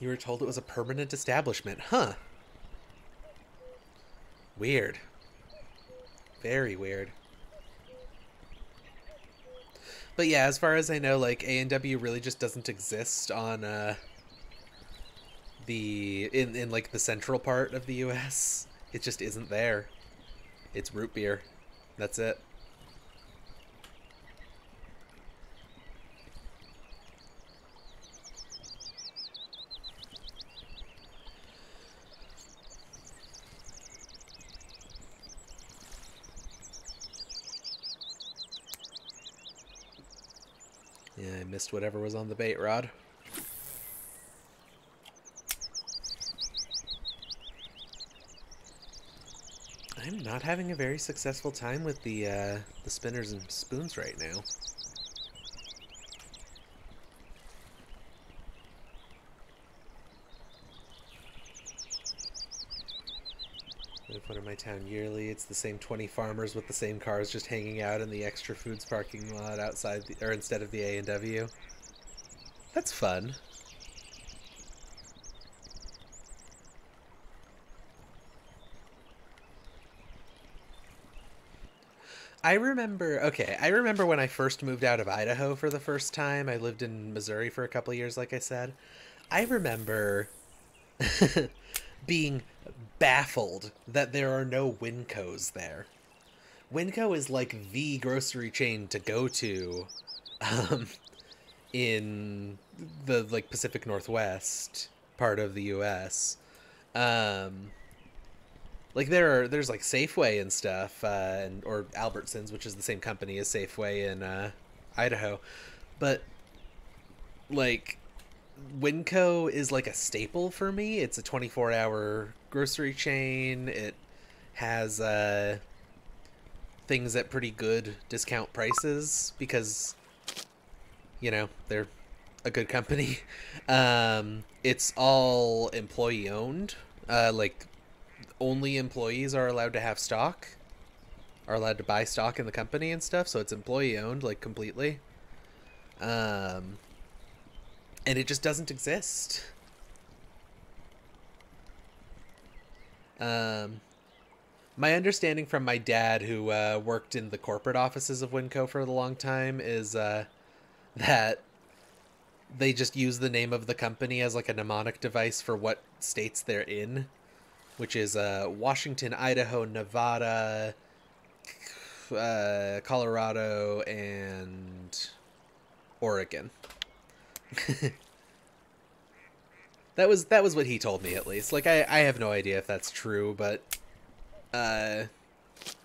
You were told it was a permanent establishment. Huh. Weird. Very weird. But yeah, as far as I know, like, A&W really just doesn't exist on in like the central part of the US. It just isn't there. It's root beer. That's it. Yeah, I missed whatever was on the bait rod. I'm not having a very successful time with the spinners and spoons right now. I put in my town yearly. It's the same 20 farmers with the same cars just hanging out in the extra foods parking lot outside or instead of the A&W. That's fun. I remember when I first moved out of Idaho for the first time. I lived in Missouri for a couple of years, like I said. I remember being baffled that there are no Wincos there. Winco is like the grocery chain to go to in the like Pacific Northwest part of the US. Like there's like Safeway and stuff, or Albertsons, which is the same company as Safeway in Idaho, but like Winco is like a staple for me. It's a 24-hour grocery chain. It has things at pretty good discount prices because they're a good company. It's all employee owned. Like only employees are allowed to have stock, are allowed to buy stock in the company and stuff. So it's employee owned, like completely. Um, and it just doesn't exist. Um, my understanding from my dad, who worked in the corporate offices of Winco for a long time, is that they just use the name of the company as like a mnemonic device for what states they're in, which is Washington, Idaho, Nevada, Colorado, and Oregon. That was what he told me, at least. Like I have no idea if that's true, but uh,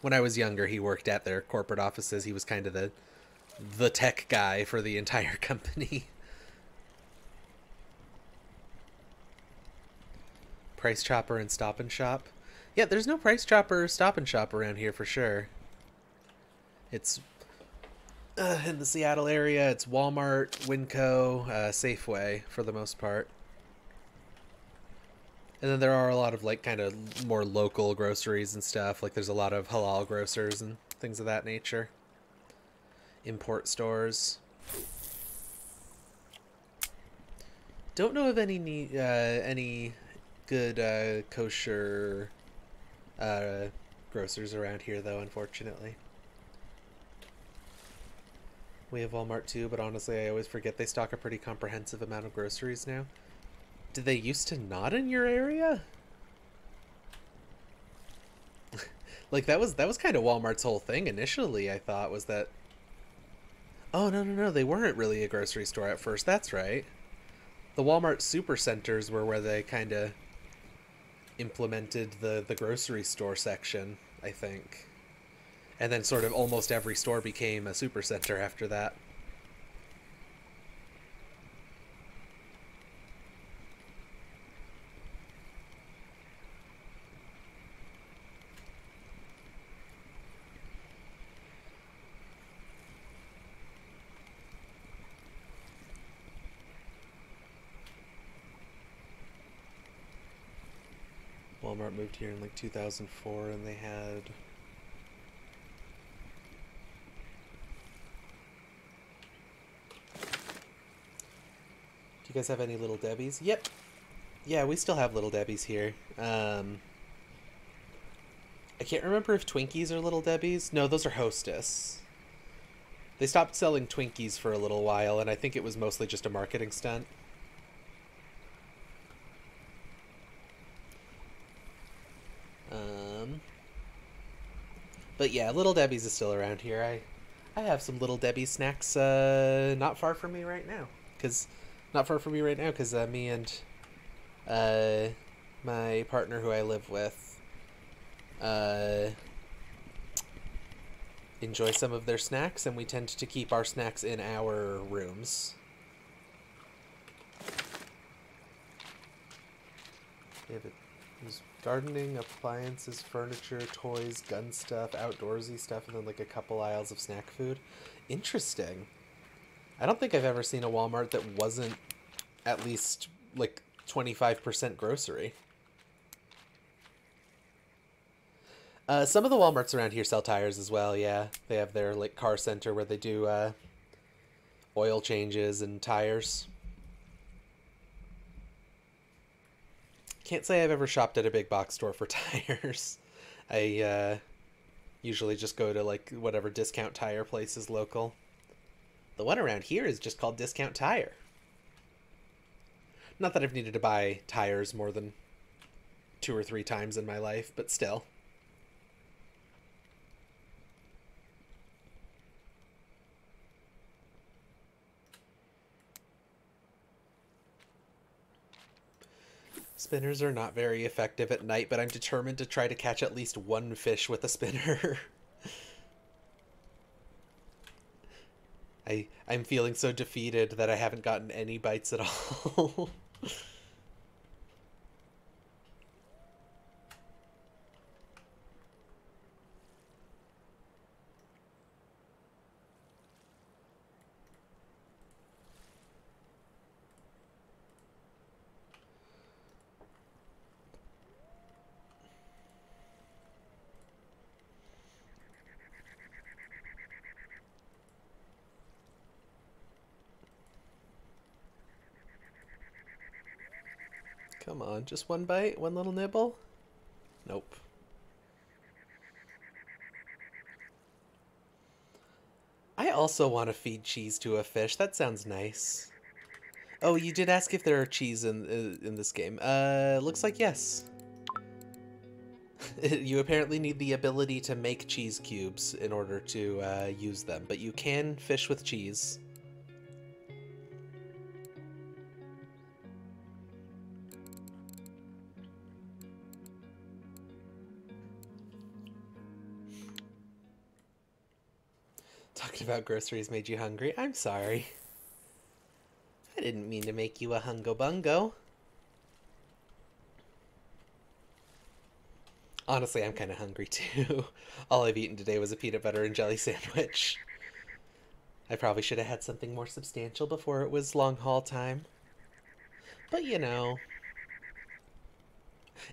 when I was younger, he worked at their corporate offices. He was kind of the tech guy for the entire company. Price Chopper and Stop and Shop. Yeah, there's no Price Chopper or Stop and Shop around here for sure. It's in the Seattle area. It's Walmart, Winco, Safeway for the most part. And then there are a lot of like kind of more local groceries and stuff. Like there's a lot of halal grocers and things of that nature. Import stores. Don't know of any good kosher grocers around here though, unfortunately. We have Walmart too, but honestly I always forget they stock a pretty comprehensive amount of groceries now. Did they used to not in your area? Like that was kind of Walmart's whole thing initially, I thought, was that oh no, they weren't really a grocery store at first. That's right. The Walmart supercenters were where they kind of implemented the grocery store section, I think. And then sort of almost every store became a supercenter after that. Walmart moved here in like 2004 and they had Do you guys have any Little Debbies? Yep. Yeah, we still have Little Debbies here. I can't remember if Twinkies are Little Debbies. No, those are Hostess. They stopped selling Twinkies for a little while, and I think it was mostly just a marketing stunt. But yeah, Little Debbie's is still around here. I have some Little Debbie snacks not far from me right now. Because me and my partner who I live with enjoy some of their snacks, and we tend to keep our snacks in our rooms. There's gardening, appliances, furniture, toys, gun stuff, outdoorsy stuff, and then like a couple aisles of snack food. Interesting. I don't think I've ever seen a Walmart that wasn't at least like 25% grocery. Some of the Walmarts around here sell tires as well, yeah. They have their like car center where they do oil changes and tires. Can't say I've ever shopped at a big box store for tires. I usually just go to like whatever discount tire place is local. The one around here is just called Discount Tire. Not that I've needed to buy tires more than 2 or 3 times in my life, but still. Spinners are not very effective at night, but I'm determined to try to catch at least one fish with a spinner. I'm feeling so defeated that I haven't gotten any bites at all. Come on, just one bite, one little nibble? Nope. I also want to feed cheese to a fish. That sounds nice. Oh, you did ask if there are cheese in this game. Looks like yes. You apparently need the ability to make cheese cubes in order to use them, but you can fish with cheese. Talking about groceries made you hungry. I'm sorry. I didn't mean to make you a hungo bungo. Honestly, I'm kind of hungry too. All I've eaten today was a peanut butter and jelly sandwich. I probably should have had something more substantial before it was long haul time. But you know,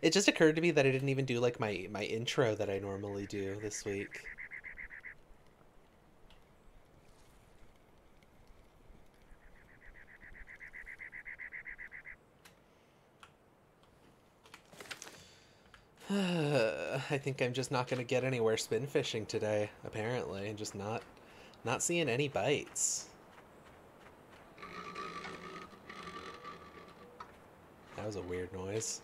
it just occurred to me that I didn't even do like my intro that I normally do this week. I think I'm just not going to get anywhere spin fishing today, apparently, and just not seeing any bites. That was a weird noise.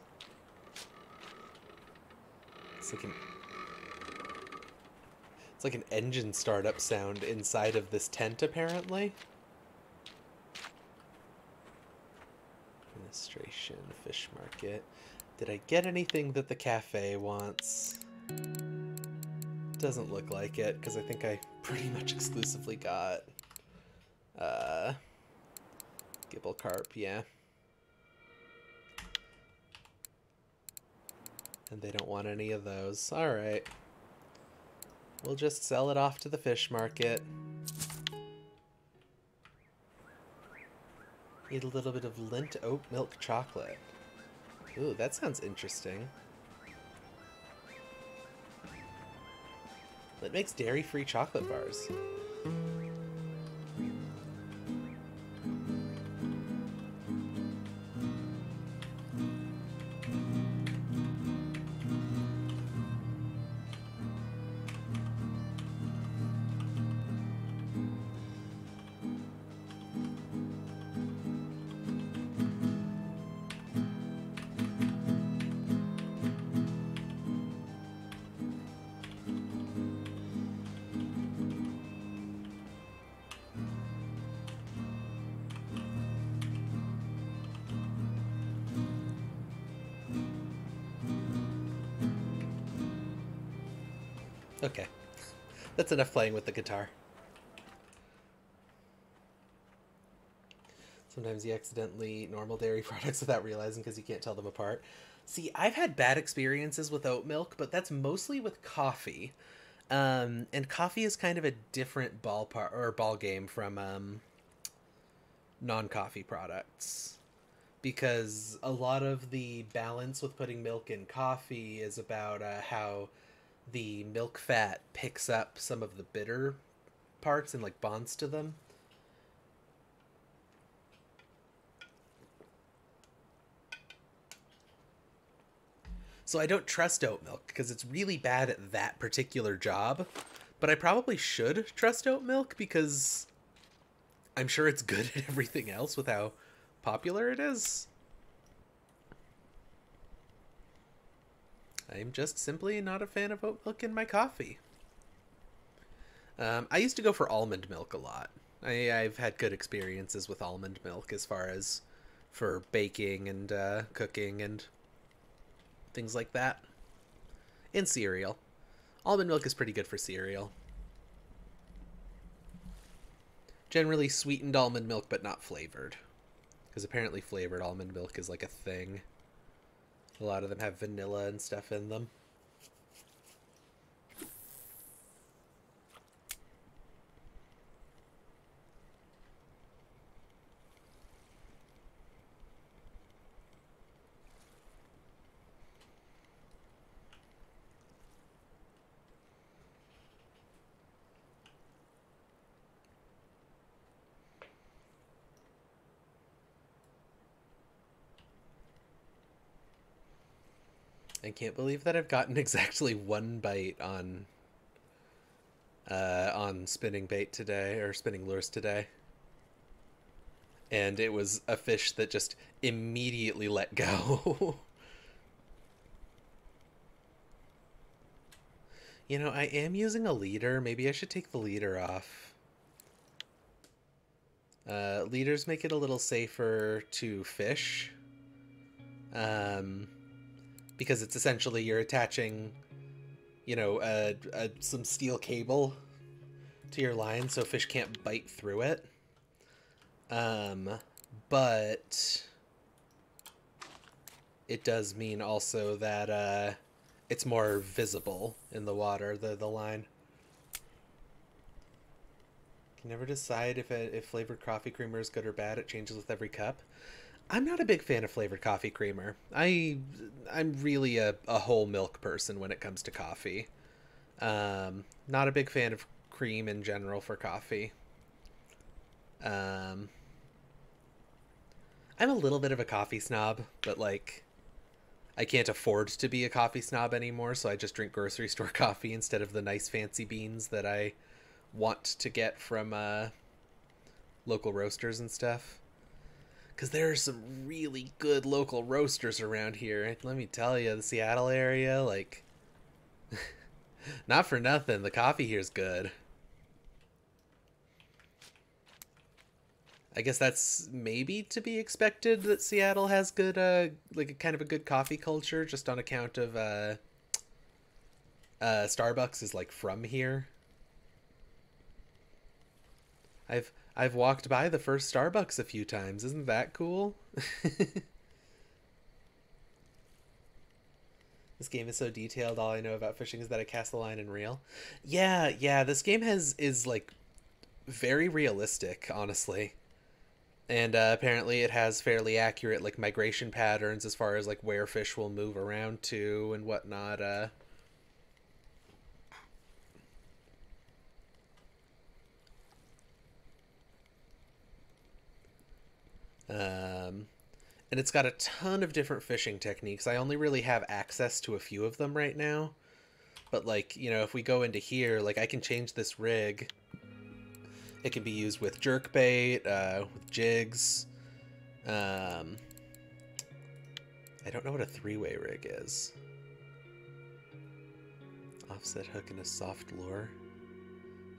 It's like an engine startup sound inside of this tent, apparently. Administration, fish market. Did I get anything that the cafe wants? Doesn't look like it, because I think I pretty much exclusively got gibble carp, yeah. And they don't want any of those. Alright. We'll just sell it off to the fish market. Need a little bit of Lindt oat milk chocolate. Ooh, that sounds interesting. It makes dairy-free chocolate bars. Okay. That's enough playing with the guitar. Sometimes you accidentally normal dairy products without realizing because you can't tell them apart. See, I've had bad experiences with oat milk, but that's mostly with coffee. And coffee is kind of a different ball game from non-coffee products, because a lot of the balance with putting milk in coffee is about how the milk fat picks up some of the bitter parts and like bonds to them. So I don't trust oat milk because it's really bad at that particular job. But I probably should trust oat milk because I'm sure it's good at everything else with how popular it is. I'm just simply not a fan of oat milk in my coffee. I used to go for almond milk a lot. I've had good experiences with almond milk as far as for baking and cooking and things like that. In cereal. Almond milk is pretty good for cereal. generally sweetened almond milk, but not flavored. Because apparently flavored almond milk is like a thing. A lot of them have vanilla and stuff in them. I can't believe that I've gotten exactly one bite on spinning bait today, or spinning lures today. And it was a fish that just immediately let go. You know, I am using a leader. Maybe I should take the leader off. Leaders make it a little safer to fish. Because it's essentially you're attaching, you know, some steel cable to your line so fish can't bite through it. But it does mean also that it's more visible in the water, the line. Can never decide if flavored coffee creamer is good or bad. It changes with every cup. I'm not a big fan of flavored coffee creamer. I'm really a whole milk person when it comes to coffee. Not a big fan of cream in general for coffee. I'm a little bit of a coffee snob, but like I can't afford to be a coffee snob anymore, so I just drink grocery store coffee instead of the nice fancy beans that I want to get from local roasters and stuff. Because there are some really good local roasters around here. Let me tell you, the Seattle area, like, not for nothing, the coffee here's good. I guess that's maybe to be expected that Seattle has good, like, a kind of a good coffee culture, just on account of, Starbucks is, like, from here. I've walked by the first Starbucks a few times. Isn't that cool? This game is so detailed. All I know about fishing is that I cast the line and reel. Yeah. This game is like very realistic, honestly. And apparently it has fairly accurate like migration patterns as far as like where fish will move around to and whatnot. Um, and it's got a ton of different fishing techniques. I only really have access to a few of them right now. But like, you know, if we go into here, like I can change this rig. It can be used with jerkbait, with jigs. I don't know what a three-way rig is. Offset hook and a soft lure.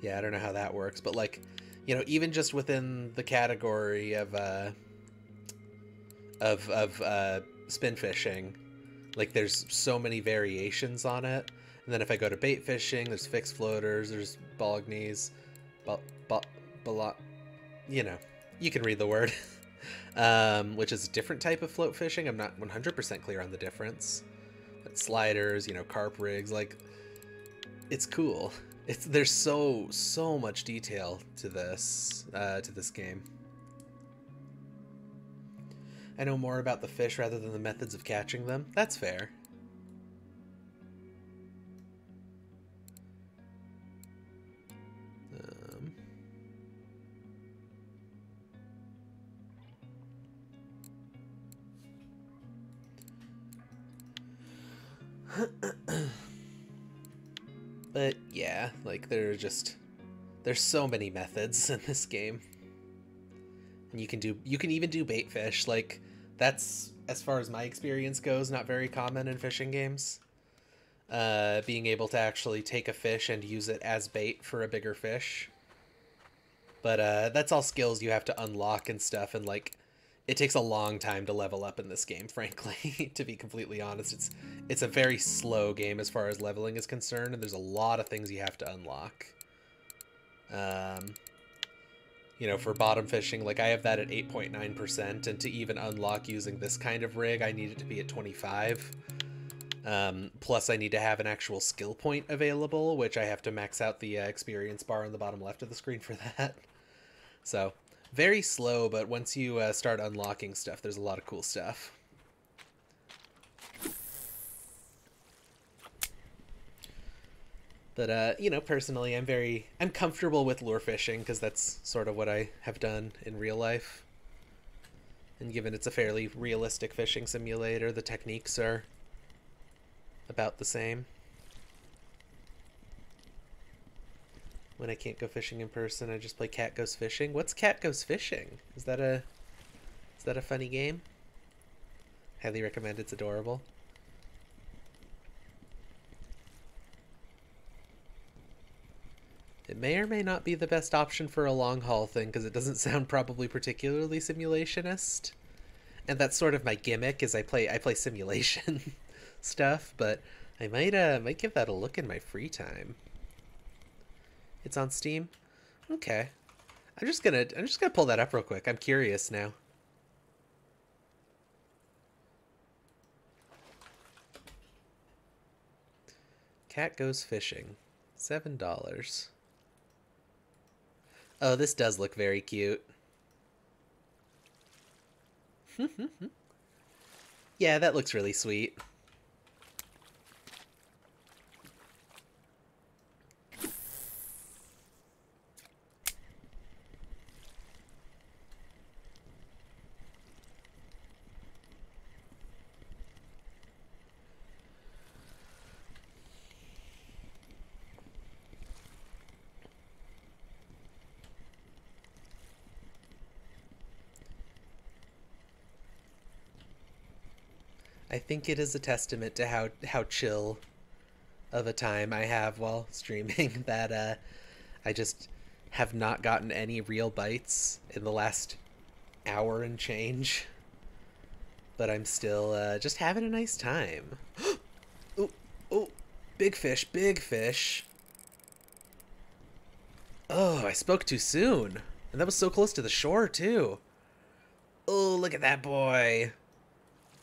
Yeah, I don't know how that works, but like, you know, even just within the category of spin fishing, like there's so many variations on it. And then if I go to bait fishing, there's fixed floaters, there's bolognies, you know, you can read the word. Which is a different type of float fishing. I'm not 100% clear on the difference. But sliders, you know, carp rigs, like, it's cool. There's so much detail to this game. I know more about the fish rather than the methods of catching them. That's fair. But yeah, like there's so many methods in this game. And you can even do bait fish. Like that's, as far as my experience goes, not very common in fishing games. Being able to actually take a fish and use it as bait for a bigger fish. But that's all skills you have to unlock and stuff, and like it takes a long time to level up in this game, frankly, to be completely honest. It's a very slow game as far as leveling is concerned, and there's a lot of things you have to unlock. you know, for bottom fishing, like I have that at 8.9%, and to even unlock using this kind of rig, I need it to be at 25. Plus, I need to have an actual skill point available, which I have to max out the experience bar on the bottom left of the screen for that. So, very slow, but once you start unlocking stuff, there's a lot of cool stuff. But, you know, personally, I'm comfortable with lure fishing because that's sort of what I have done in real life. And given it's a fairly realistic fishing simulator, the techniques are about the same. When I can't go fishing in person, I just play Cat Goes Fishing. What's Cat Goes Fishing? Is that a funny game? Highly recommend, it's adorable. It may or may not be the best option for a long haul thing because it doesn't sound probably particularly simulationist. And that's sort of my gimmick, is I play simulation stuff, but I might give that a look in my free time. It's on Steam? Okay. I'm just gonna pull that up real quick. I'm curious now. Cat Goes Fishing. $7. Oh, this does look very cute. Yeah, that looks really sweet. I think it is a testament to how chill of a time I have while streaming that I just have not gotten any real bites in the last hour and change. But I'm still just having a nice time. Oh, oh, big fish, big fish. Oh, I spoke too soon. And that was so close to the shore, too. Oh, look at that boy.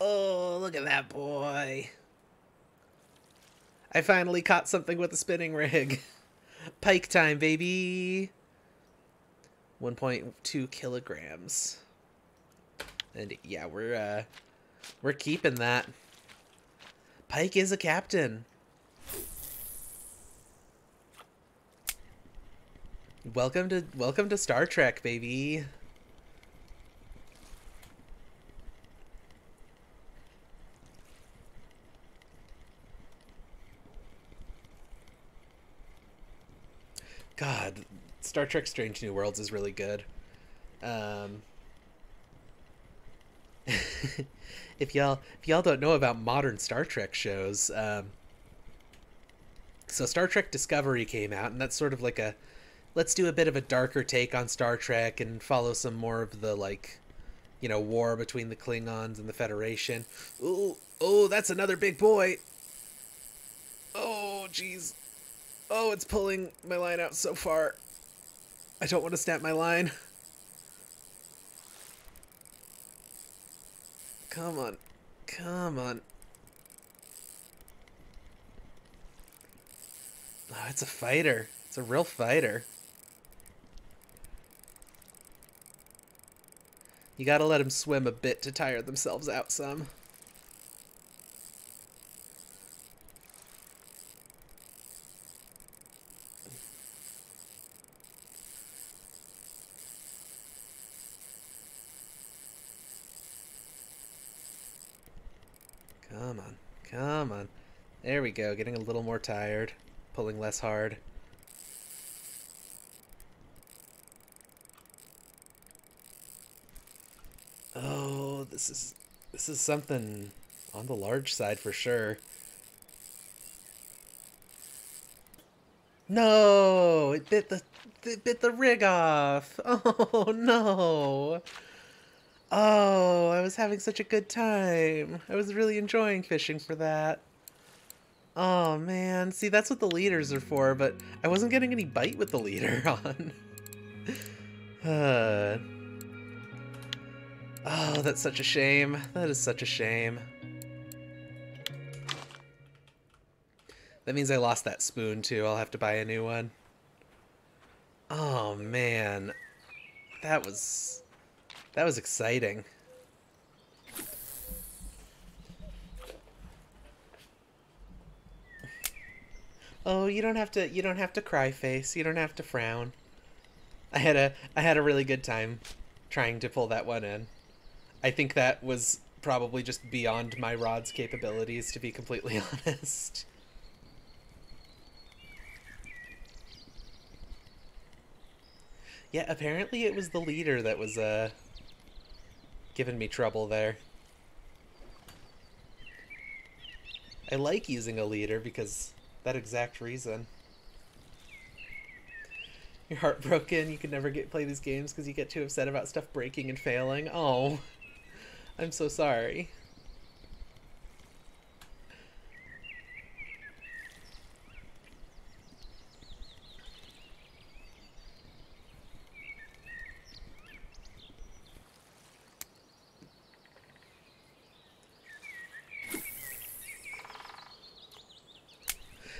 Oh, look at that boy. I finally caught something with a spinning rig. Pike time, baby. 1.2 kilograms. And yeah, we're keeping that. Pike is a captain. Welcome to Star Trek, baby. God, Star Trek Strange New Worlds is really good. If y'all don't know about modern Star Trek shows, so Star Trek Discovery came out, and that's sort of like a, let's do a bit of a darker take on Star Trek and follow some more of the, like, you know, war between the Klingons and the Federation. Ooh, oh, that's another big boy. Oh, jeez. Oh, it's pulling my line out so far. I don't want to snap my line. Come on. Come on. Oh, it's a fighter. It's a real fighter. You gotta let them swim a bit to tire themselves out some. Come on. Come on. There we go. Getting a little more tired. Pulling less hard. Oh, this is something on the large side for sure. No, it bit the rig off. Oh no. Oh, I was having such a good time. I was really enjoying fishing for that. Oh man, see, that's what the leaders are for, but I wasn't getting any bite with the leader on. Oh, that's such a shame. That is such a shame. That means I lost that spoon, too. I'll have to buy a new one. Oh, man. That was exciting. Oh, you don't have to cry face. You don't have to frown. I had a really good time trying to pull that one in. I think that was probably just beyond my rod's capabilities, to be completely honest. Yeah, apparently it was the leader that was giving me trouble there. I like using a leader because that exact reason. You're heartbroken. You can never play these games because you get too upset about stuff breaking and failing. Oh, I'm so sorry.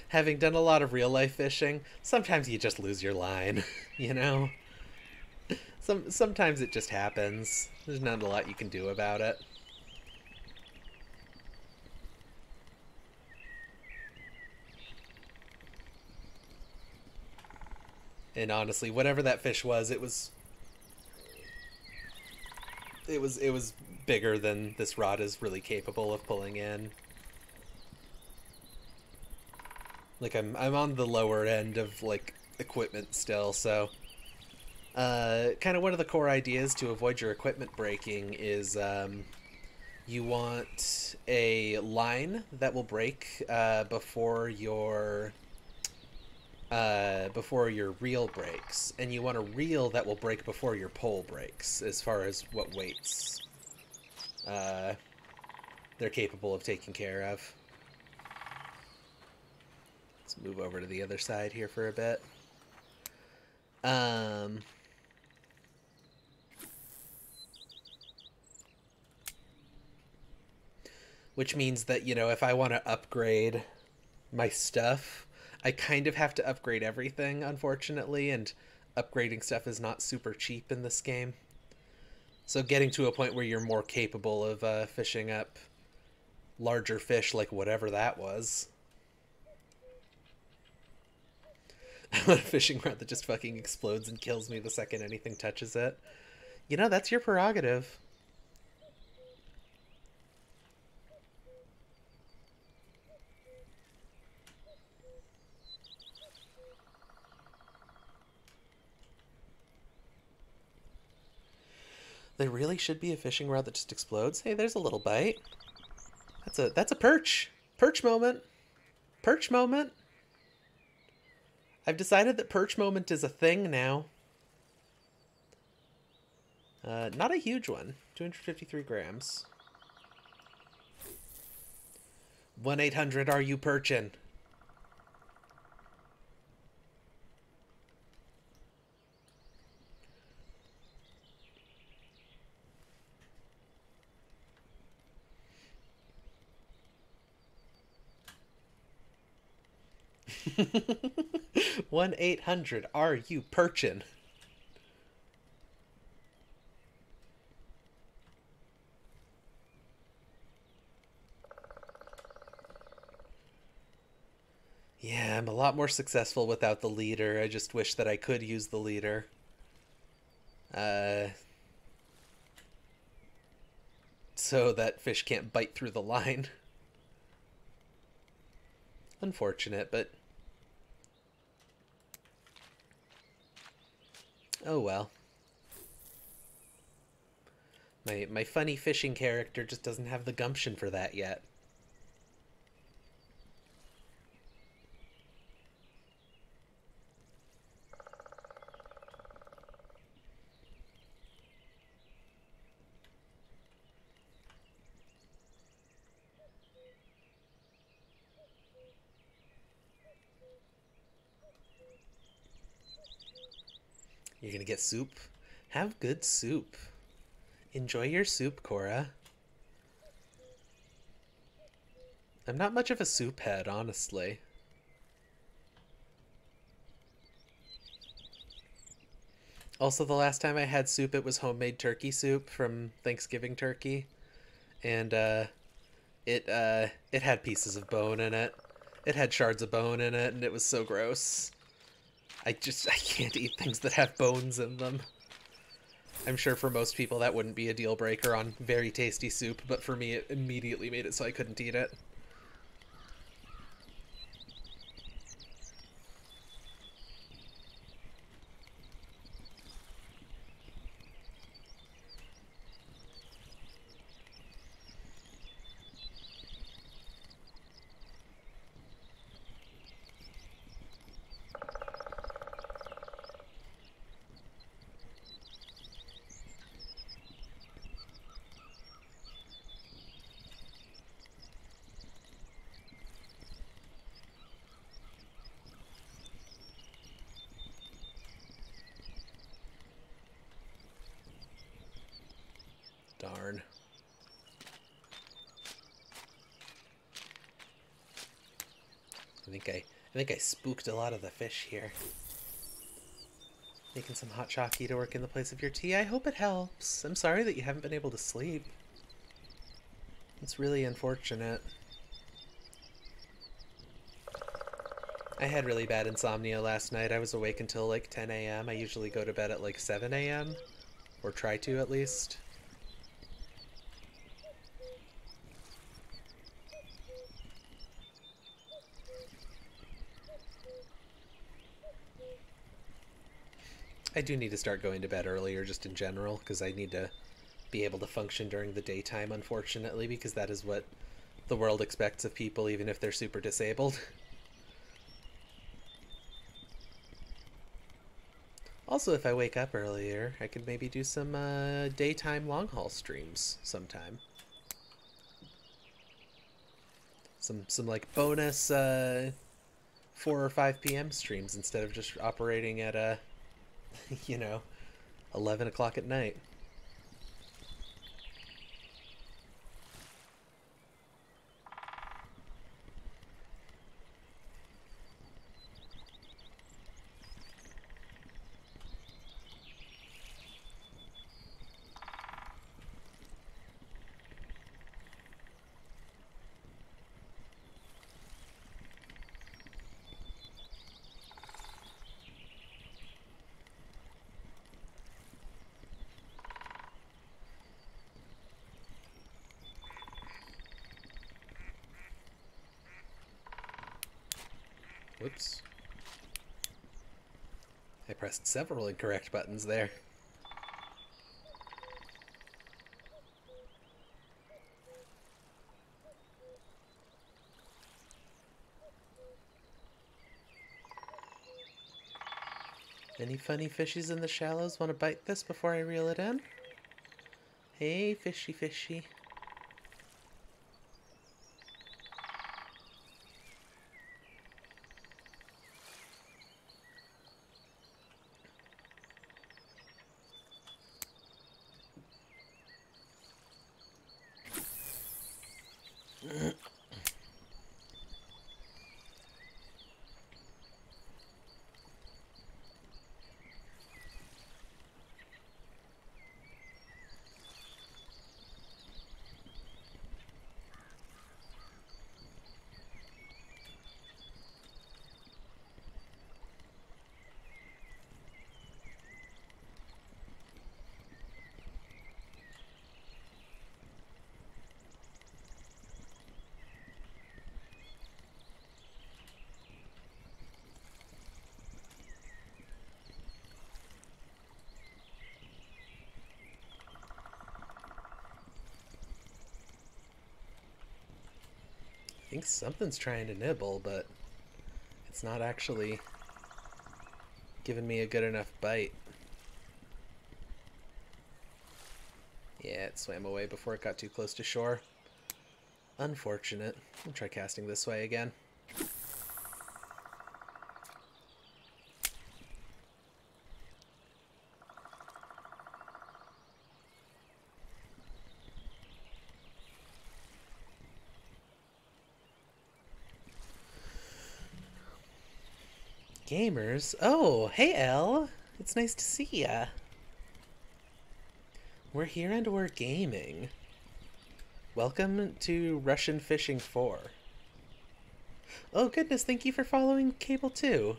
Having done a lot of real life fishing, sometimes you just lose your line, you know? Sometimes it just happens. There's not a lot you can do about it. And honestly, whatever that fish was, it was bigger than this rod is really capable of pulling in. Like I'm on the lower end of like equipment still, so kind of one of the core ideas to avoid your equipment breaking is you want a line that will break before your reel breaks, and you want a reel that will break before your pole breaks, as far as what weights uh, they're capable of taking care of. Let's move over to the other side here for a bit. Um, which means that, you know, if I want to upgrade my stuff, I kind of have to upgrade everything, unfortunately, and upgrading stuff is not super cheap in this game. So getting to a point where you're more capable of fishing up larger fish, like whatever that was. I want a fishing rod that just fucking explodes and kills me the second anything touches it. You know, that's your prerogative. There really should be a fishing rod that just explodes. Hey, there's a little bite. That's a perch. Perch moment. Perch moment. I've decided that perch moment is a thing now. Not a huge one. 253 grams. 1-800 are you perchin'? - 1-800 are you perchin'? Yeah, I'm a lot more successful without the leader. I just wish that I could use the leader. Uh, so that fish can't bite through the line. Unfortunate, but oh well. My funny fishing character just doesn't have the gumption for that yet. You're gonna get soup? Have good soup. Enjoy your soup, Cora. I'm not much of a soup head, honestly. Also, the last time I had soup, it was homemade turkey soup from Thanksgiving turkey, and it had pieces of bone in it. It had shards of bone in it, and it was so gross. I can't eat things that have bones in them. I'm sure for most people that wouldn't be a deal breaker on very tasty soup, but for me it immediately made it so I couldn't eat it. Darn. I think I spooked a lot of the fish here. Making some hot chocolate to work in the place of your tea. I hope it helps. I'm sorry that you haven't been able to sleep. It's really unfortunate. I had really bad insomnia last night. I was awake until like 10 a.m. I usually go to bed at like 7 a.m. Or try to at least. I do need to start going to bed earlier just in general, because I need to be able to function during the daytime, unfortunately, because that is what the world expects of people, even if they're super disabled. Also, if I wake up earlier, I could maybe do some daytime long haul streams sometime. Some like bonus 4 or 5 p.m. streams instead of just operating at you know, 11 o'clock at night. Whoops. I pressed several incorrect buttons there. Any funny fishies in the shallows want to bite this before I reel it in? Hey, fishy fishy. I think something's trying to nibble, but it's not actually giving me a good enough bite. Yeah, it swam away before it got too close to shore. Unfortunate. I'll try casting this way again. Gamers? Oh, hey Elle. It's nice to see ya. We're here and we're gaming. Welcome to Russian Fishing 4. Oh goodness, thank you for following Cable 2.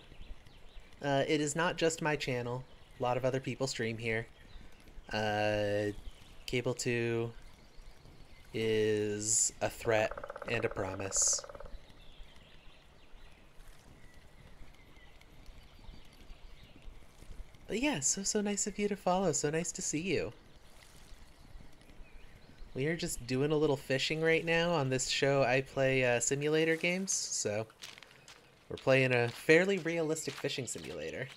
It is not just my channel. A lot of other people stream here. Cable 2 is a threat and a promise. But yeah, so nice of you to follow. So nice to see you. We are just doing a little fishing right now. On this show, I play simulator games, so we're playing a fairly realistic fishing simulator.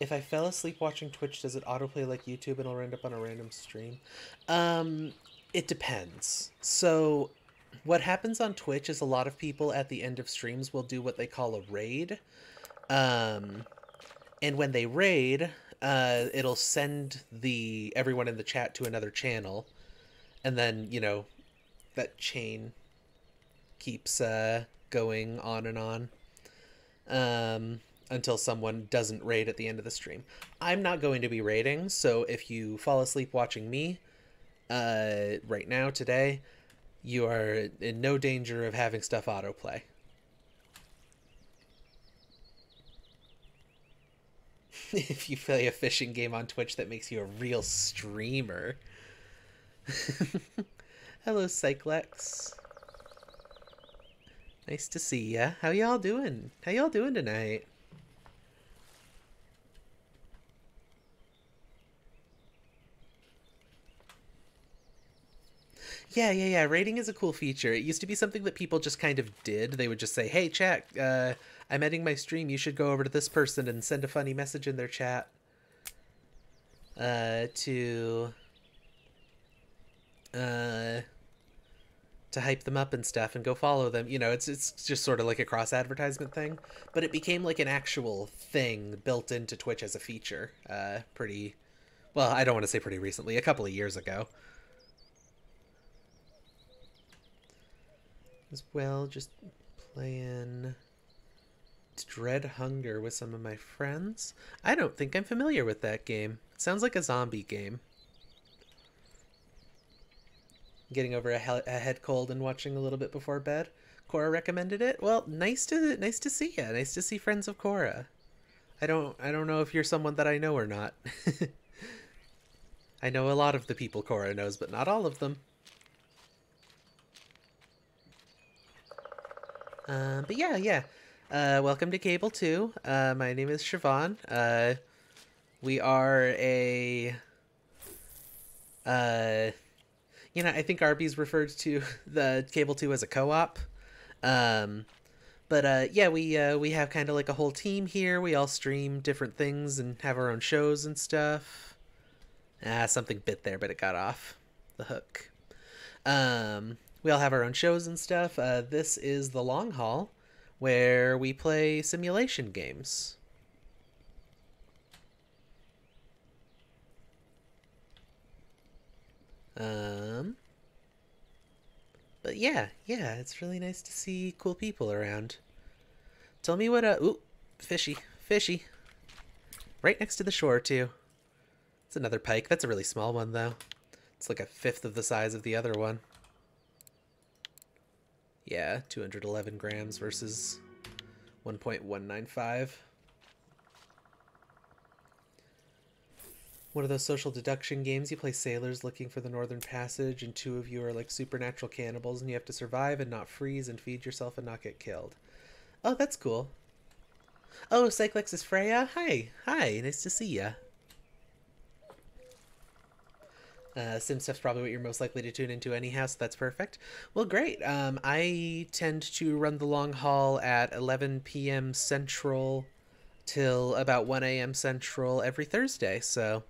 If I fell asleep watching Twitch, does it autoplay like YouTube and I'll end up on a random stream? It depends. So what happens on Twitch is a lot of people at the end of streams will do what they call a raid. And when they raid, it'll send everyone in the chat to another channel, and then, you know, that chain keeps going on and on until someone doesn't raid at the end of the stream. I'm not going to be raiding, so if you fall asleep watching me right now, today, you are in no danger of having stuff autoplay. If you play a fishing game on Twitch, that makes you a real streamer. Hello, Cyclex. Nice to see ya. How y'all doing? How y'all doing tonight? Yeah. Rating is a cool feature. It used to be something that people just kind of did. They would just say, hey, chat, I'm ending my stream. You should go over to this person and send a funny message in their chat to hype them up and stuff, and go follow them. You know, it's just sort of like a cross advertisement thing, but it became like an actual thing built into Twitch as a feature. Pretty well. I don't want to say pretty recently. A couple of years ago. As well, just playing Dread Hunger with some of my friends. I don't think I'm familiar with that game. It sounds like a zombie game. Getting over a head cold and watching a little bit before bed. Cora recommended it. Well, nice to see ya. Nice to see friends of Cora. I don't know if you're someone that I know or not. I know a lot of the people Cora knows, but not all of them. But yeah. Welcome to Cable 2. My name is Siobhan. We are a... you know, I think Arby's referred to the Cable 2 as a co-op. Yeah, we have kind of like a whole team here. We all stream different things and have our own shows and stuff. Something bit there, but it got off the hook. We all have our own shows and stuff. This is the Long Haul, where we play simulation games. But yeah, it's really nice to see cool people around. Tell me what, ooh, fishy. Right next to the shore, too. It's another pike. That's a really small one, though. It's like a fifth of the size of the other one. Yeah, 211 grams versus 1.195. One of those social deduction games. You play sailors looking for the Northern Passage, and two of you are like supernatural cannibals, and you have to survive and not freeze and feed yourself and not get killed. Oh, that's cool. Oh, Cyclex is Freya? Hi, nice to see ya. Sim stuff's probably what you're most likely to tune into anyhow, so that's perfect. Well, great. I tend to run the Long Haul at 11 p.m. Central till about 1 a.m. Central every Thursday, so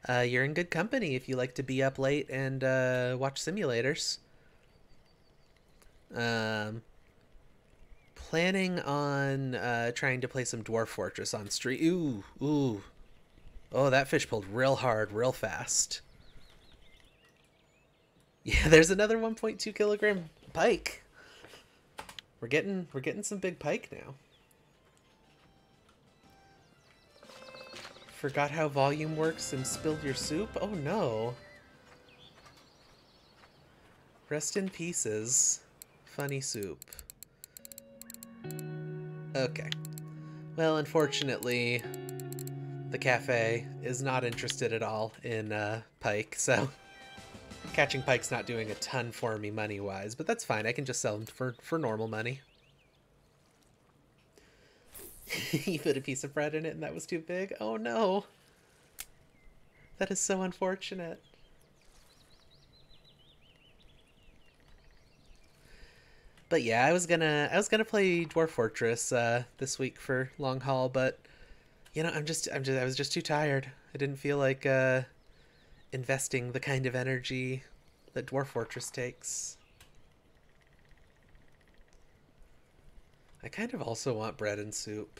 you're in good company if you like to be up late and watch simulators. Planning on trying to play some Dwarf Fortress on stream. Ooh. Oh, that fish pulled real hard, real fast. Yeah, there's another 1.2 kilogram pike. We're getting some big pike now. Forgot how volume works and spilled your soup? Oh no. Rest in pieces. Funny soup. Okay. Well, unfortunately, the cafe is not interested at all in pike, so catching pike's not doing a ton for me money-wise, but that's fine. I can just sell them for normal money. You put a piece of bread in it and that was too big? Oh no. That is so unfortunate. But yeah, I was gonna play Dwarf Fortress this week for long haul, but you know, I was just too tired. I didn't feel like investing the kind of energy that Dwarf Fortress takes. I kind of also want bread and soup.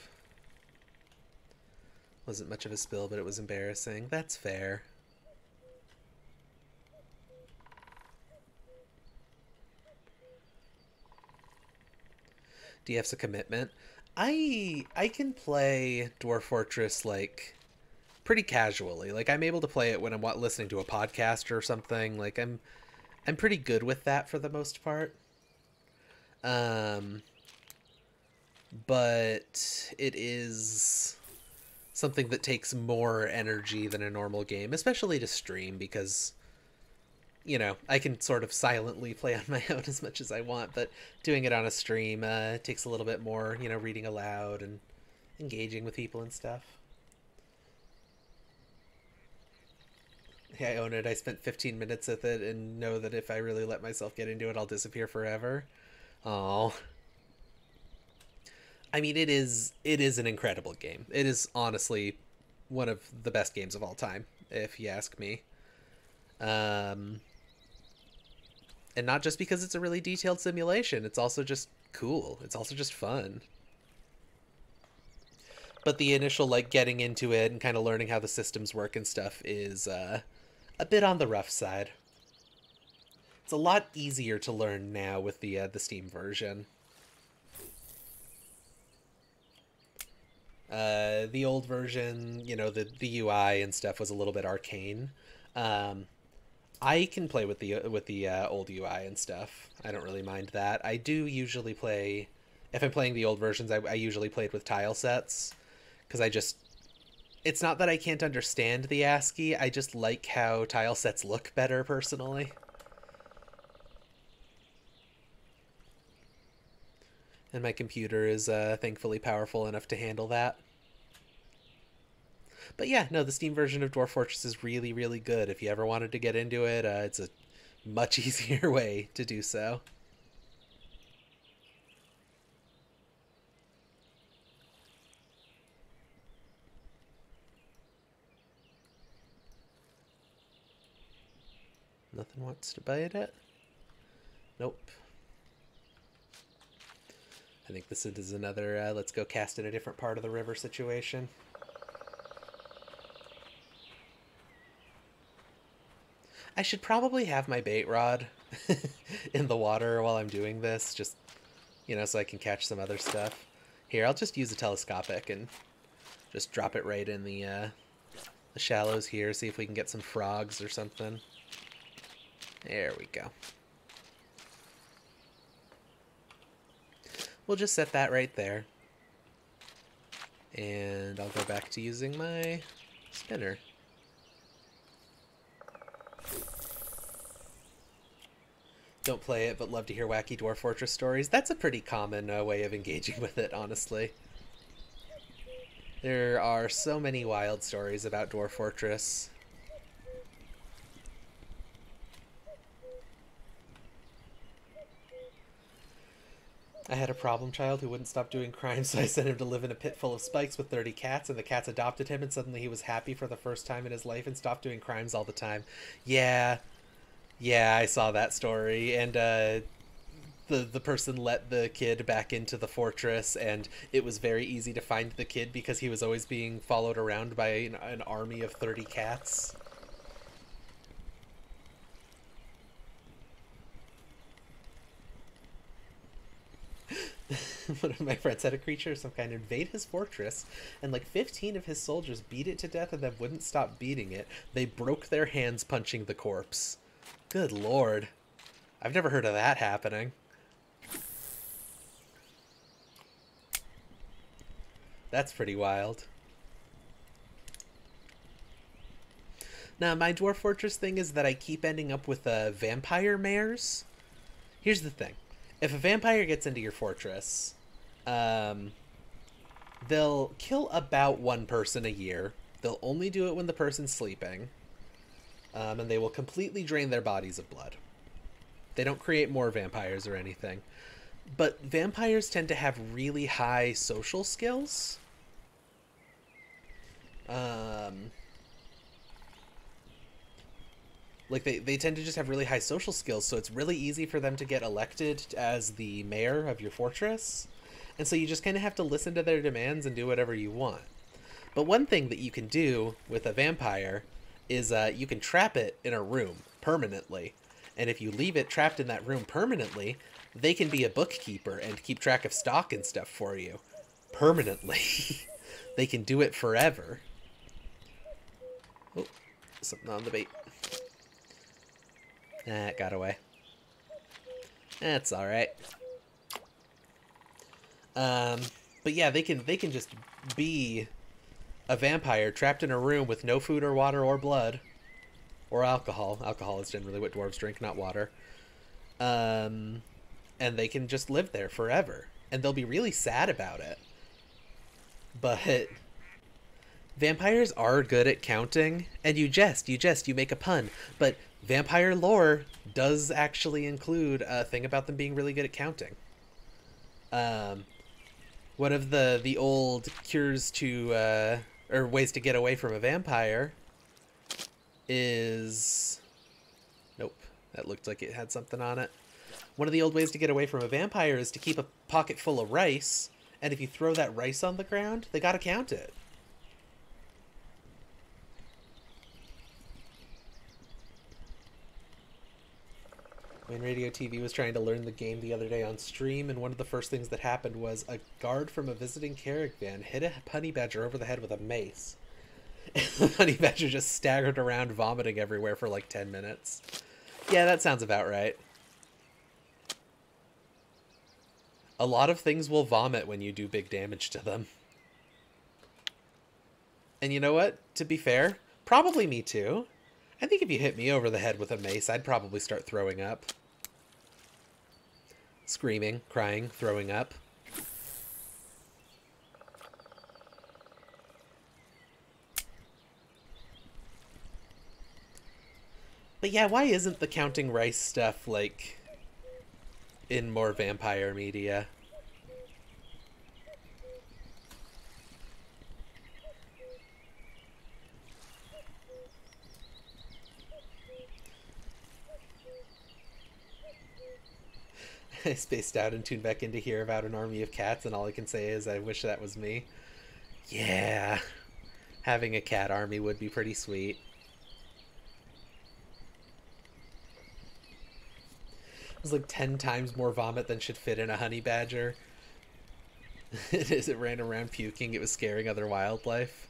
Wasn't much of a spill, but it was embarrassing. That's fair. Do you have some commitment? I can play Dwarf Fortress like pretty casually. Like I'm able to play it when I'm listening to a podcast or something. Like I'm pretty good with that for the most part. Um, but it is something that takes more energy than a normal game, especially to stream because you know, I can sort of silently play on my own as much as I want, but doing it on a stream takes a little bit more, you know, reading aloud and engaging with people and stuff. Hey, I own it. I spent 15 minutes with it and know that if I really let myself get into it, I'll disappear forever. Oh, I mean, it is an incredible game. It is honestly one of the best games of all time, if you ask me. Um, and not just because it's a really detailed simulation. It's also just cool. It's also just fun. But the initial like getting into it and kind of learning how the systems work and stuff is a bit on the rough side. It's a lot easier to learn now with the Steam version. The old version, you know, the UI and stuff was a little bit arcane. Um, I can play with the old UI and stuff. I don't really mind that. I do usually play, if I'm playing the old versions, I usually played with tile sets because I just, it's not that I can't understand the ASCII. I just like how tile sets look better personally. And my computer is thankfully powerful enough to handle that. But yeah, no, the Steam version of Dwarf Fortress is really, really good. If you ever wanted to get into it, it's a much easier way to do so. Nothing wants to bite it? Nope. I think this is another let's go cast in a different part of the river situation. I should probably have my bait rod in the water while I'm doing this, just, you know, so I can catch some other stuff. Here, I'll just use a telescopic and just drop it right in the shallows here, see if we can get some frogs or something. There we go. We'll just set that right there. And I'll go back to using my spinner. Don't play it, but love to hear wacky Dwarf Fortress stories. That's a pretty common way of engaging with it, honestly. There are so many wild stories about Dwarf Fortress. I had a problem child who wouldn't stop doing crimes, so I sent him to live in a pit full of spikes with 30 cats, and the cats adopted him, and suddenly he was happy for the first time in his life and stopped doing crimes all the time. Yeah, yeah, I saw that story, and the person let the kid back into the fortress, and it was very easy to find the kid because he was always being followed around by an army of 30 cats. One of my friends had a creature of some kind invade his fortress, and like 15 of his soldiers beat it to death and then wouldn't stop beating it. They broke their hands punching the corpse. Good lord. I've never heard of that happening. That's pretty wild. Now, my dwarf fortress thing is that I keep ending up with vampire mares. Here's the thing. If a vampire gets into your fortress, they'll kill about one person a year. They'll only do it when the person's sleeping. And they will completely drain their bodies of blood. They don't create more vampires or anything. But vampires tend to have really high social skills. Like, they tend to just have really high social skills, so it's really easy for them to get elected as the mayor of your fortress. And so you just kind of have to listen to their demands and do whatever you want. But one thing that you can do with a vampire is you can trap it in a room permanently. And if you leave it trapped in that room permanently, they can be a bookkeeper and keep track of stock and stuff for you. Permanently. They can do it forever. Oh, something on the bait. It got away. That's alright. But yeah, they can just be a vampire trapped in a room with no food or water or blood. Or alcohol. Alcohol is generally what dwarves drink, not water. And they can just live there forever. And they'll be really sad about it. But vampires are good at counting. And you make a pun. But vampire lore does actually include a thing about them being really good at counting. One of the old cures to, or ways to get away from a vampire is... Nope, that looked like it had something on it. One of the old ways to get away from a vampire is to keep a pocket full of rice, and if you throw that rice on the ground, they gotta count it. When Radio TV was trying to learn the game the other day on stream, and one of the first things that happened was a guard from a visiting caravan hit a honey badger over the head with a mace. And the honey badger just staggered around vomiting everywhere for like 10 minutes. Yeah, that sounds about right. A lot of things will vomit when you do big damage to them. And you know what? To be fair, probably me too. I think if you hit me over the head with a mace, I'd probably start throwing up. Screaming, crying, throwing up. But yeah, why isn't the counting rice stuff, like, in more vampire media? I spaced out and tuned back in to hear about an army of cats, and all I can say is I wish that was me. Yeah, having a cat army would be pretty sweet. It was like 10 times more vomit than should fit in a honey badger. As it ran around puking, it was scaring other wildlife.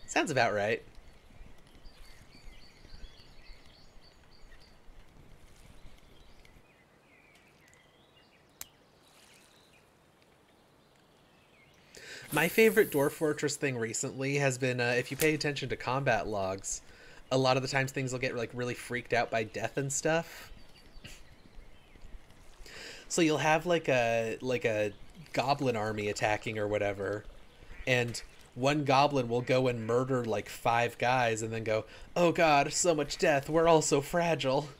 Sounds about right. My favorite Dwarf Fortress thing recently has been, if you pay attention to combat logs, a lot of the times things will get like really freaked out by death and stuff. So you'll have like a goblin army attacking or whatever, and one goblin will go and murder like 5 guys and then go, "Oh god, so much death, we're all so fragile."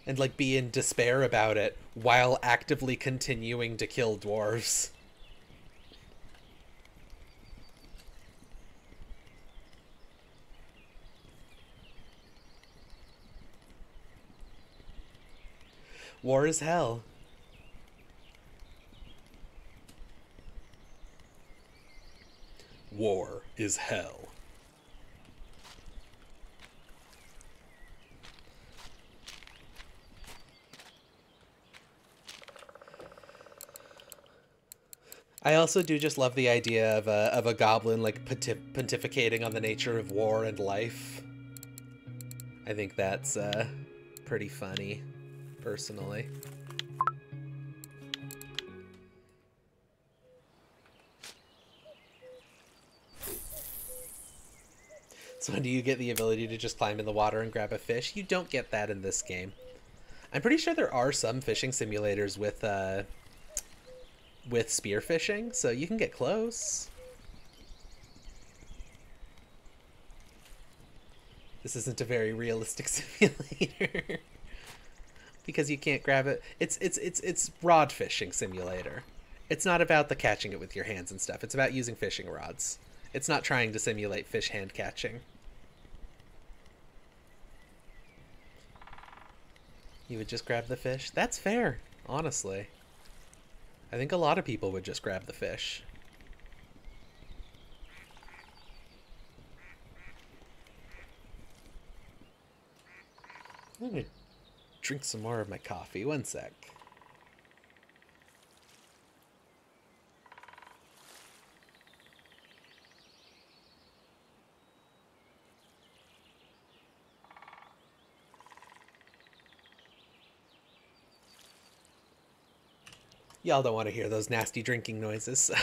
And like be in despair about it while actively continuing to kill dwarves. War is hell. War is hell. I also do just love the idea of a goblin like pontificating on the nature of war and life. I think that's pretty funny, personally. So do you get the ability to just climb in the water and grab a fish? You don't get that in this game. I'm pretty sure there are some fishing simulators with spearfishing, so you can get close. This isn't a very realistic simulator because you can't grab it. It's rod fishing simulator. It's not about the catching it with your hands and stuff. It's about using fishing rods. It's not trying to simulate fish hand catching. You would just grab the fish? That's fair, honestly. I think a lot of people would just grab the fish. I'm gonna drink some more of my coffee. One sec. Y'all don't want to hear those nasty drinking noises, so...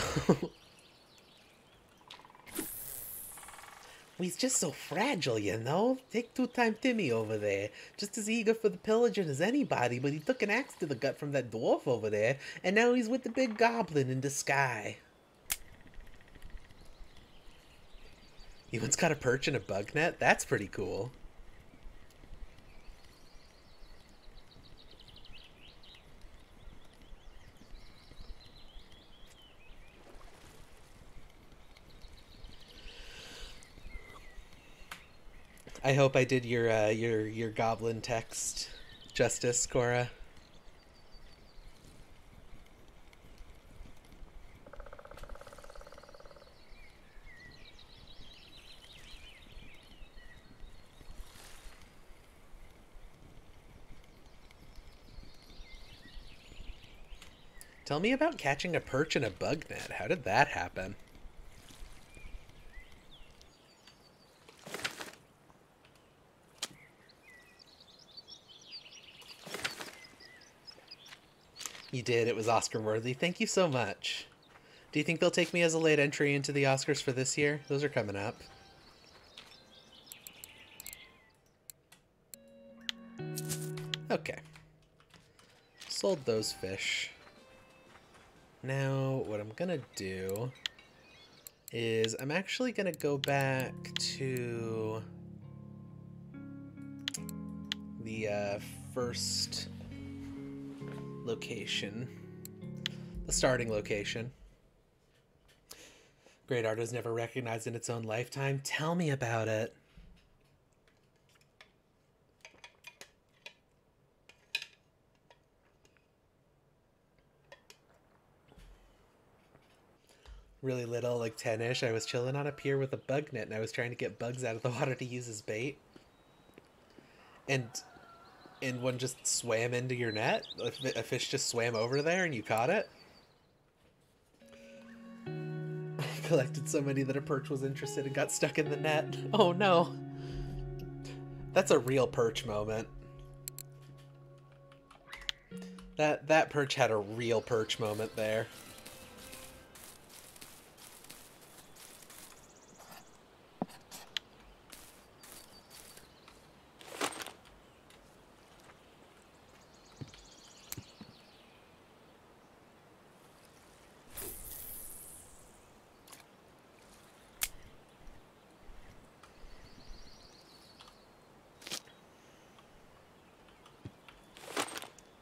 He's just so fragile, you know? Take two-time Timmy over there. Just as eager for the pillaging as anybody, but he took an axe to the gut from that dwarf over there, and now he's with the big goblin in the sky. You once got a perch in a bug net? That's pretty cool. I hope I did your goblin text justice, Cora. Tell me about catching a perch in a bug net. How did that happen? You did. It was Oscar worthy. Thank you so much. Do you think they'll take me as a late entry into the Oscars for this year? Those are coming up. Okay. Sold those fish. Now, what I'm gonna do is I'm actually gonna go back to the first location, the starting location. Great art is never recognized in its own lifetime. Tell me about it. Really little, like 10-ish, I was chilling on a pier with a bug net and I was trying to get bugs out of the water to use as bait. And one just swam into your net? A fish just swam over there and you caught it? I collected so many that a perch was interested and got stuck in the net. Oh no. That's a real perch moment. That perch had a real perch moment there.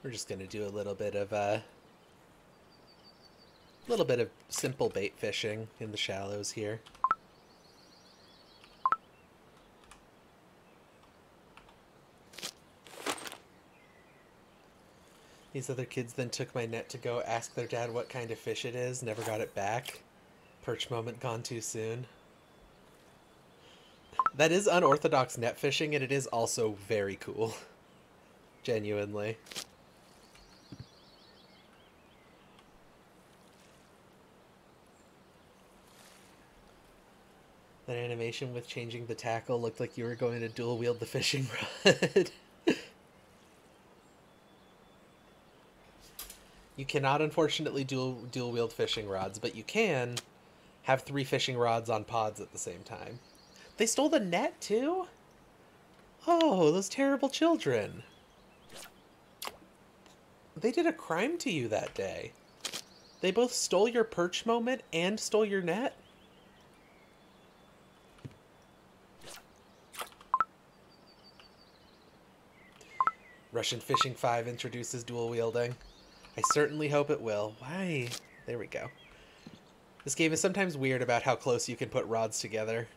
We're just gonna do a little bit of simple bait fishing in the shallows here. These other kids then took my net to go ask their dad what kind of fish it is, never got it back. Perch moment gone too soon. That is unorthodox net fishing, and it is also very cool. Genuinely. That animation with changing the tackle looked like you were going to dual wield the fishing rod. You cannot, unfortunately, dual wield fishing rods, but you can have 3 fishing rods on pods at the same time. They stole the net, too? Oh, those terrible children. They did a crime to you that day. They both stole your perch moment and stole your net? Russian Fishing 5 introduces dual wielding. I certainly hope it will. Why? There we go. This game is sometimes weird about how close you can put rods together.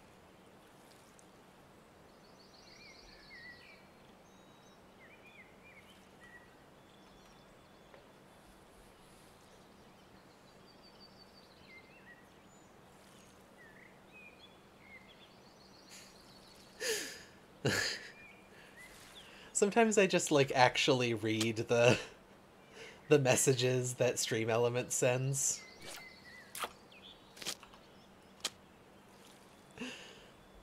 Sometimes I just, like, actually read the messages that Stream Element sends.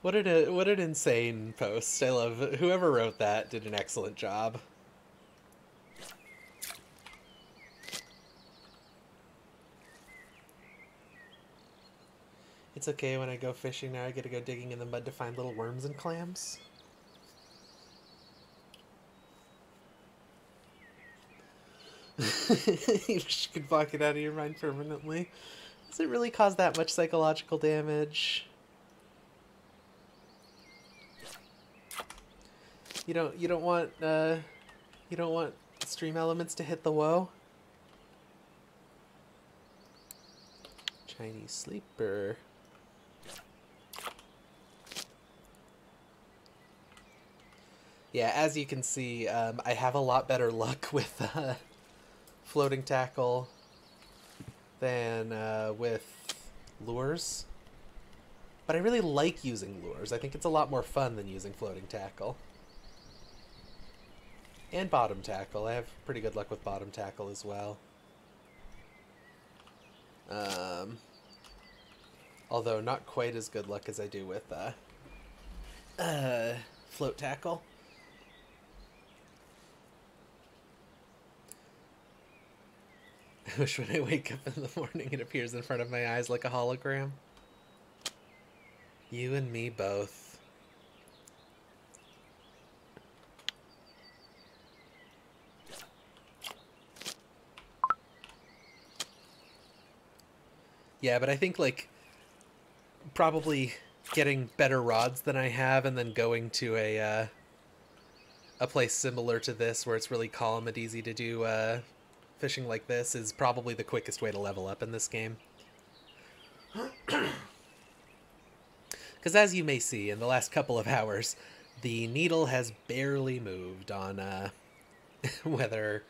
What an insane post. I love it. Whoever wrote that did an excellent job. It's okay when I go fishing now. I get to go digging in the mud to find little worms and clams. You could block it out of your mind permanently. Does it really cause that much psychological damage? You don't want Stream Elements to hit the woe? Chinese sleeper. Yeah, as you can see, I have a lot better luck with floating tackle than with lures. But I really like using lures. I think it's a lot more fun than using floating tackle. And bottom tackle. I have pretty good luck with bottom tackle as well. Although not quite as good luck as I do with float tackle. I wish when I wake up in the morning it appears in front of my eyes like a hologram. You and me both. Yeah, but I think, like, probably getting better rods than I have and then going to a place similar to this where it's really calm and easy to do fishing like this is probably the quickest way to level up in this game. Because as you may see, in the last couple of hours, the needle has barely moved on whether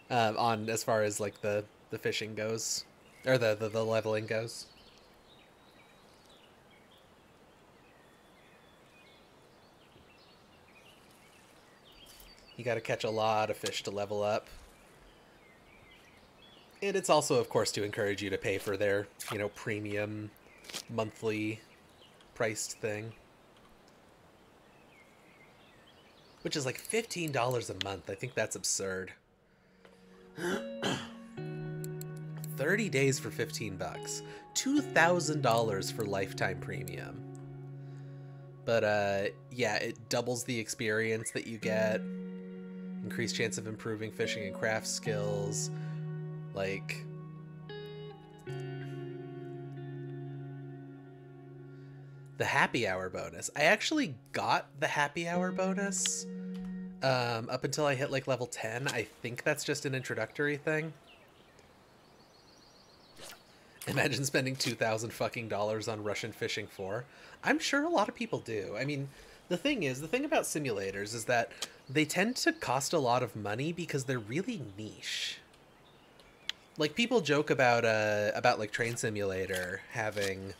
on as far as like the fishing goes, or the leveling goes. You got to catch a lot of fish to level up. And it's also, of course, to encourage you to pay for their, premium monthly priced thing. Which is like $15 a month. I think that's absurd. 30 days for 15 bucks. $2,000 for lifetime premium. But, yeah, it doubles the experience that you get. Increased chance of improving fishing and craft skills. Like, the happy hour bonus. I actually got the happy hour bonus up until I hit like level 10. I think that's just an introductory thing. Imagine spending $2,000 fucking dollars on Russian Fishing 4. I'm sure a lot of people do. I mean, the thing about simulators is that they tend to cost a lot of money because they're really niche. Like, people joke about like Train Simulator having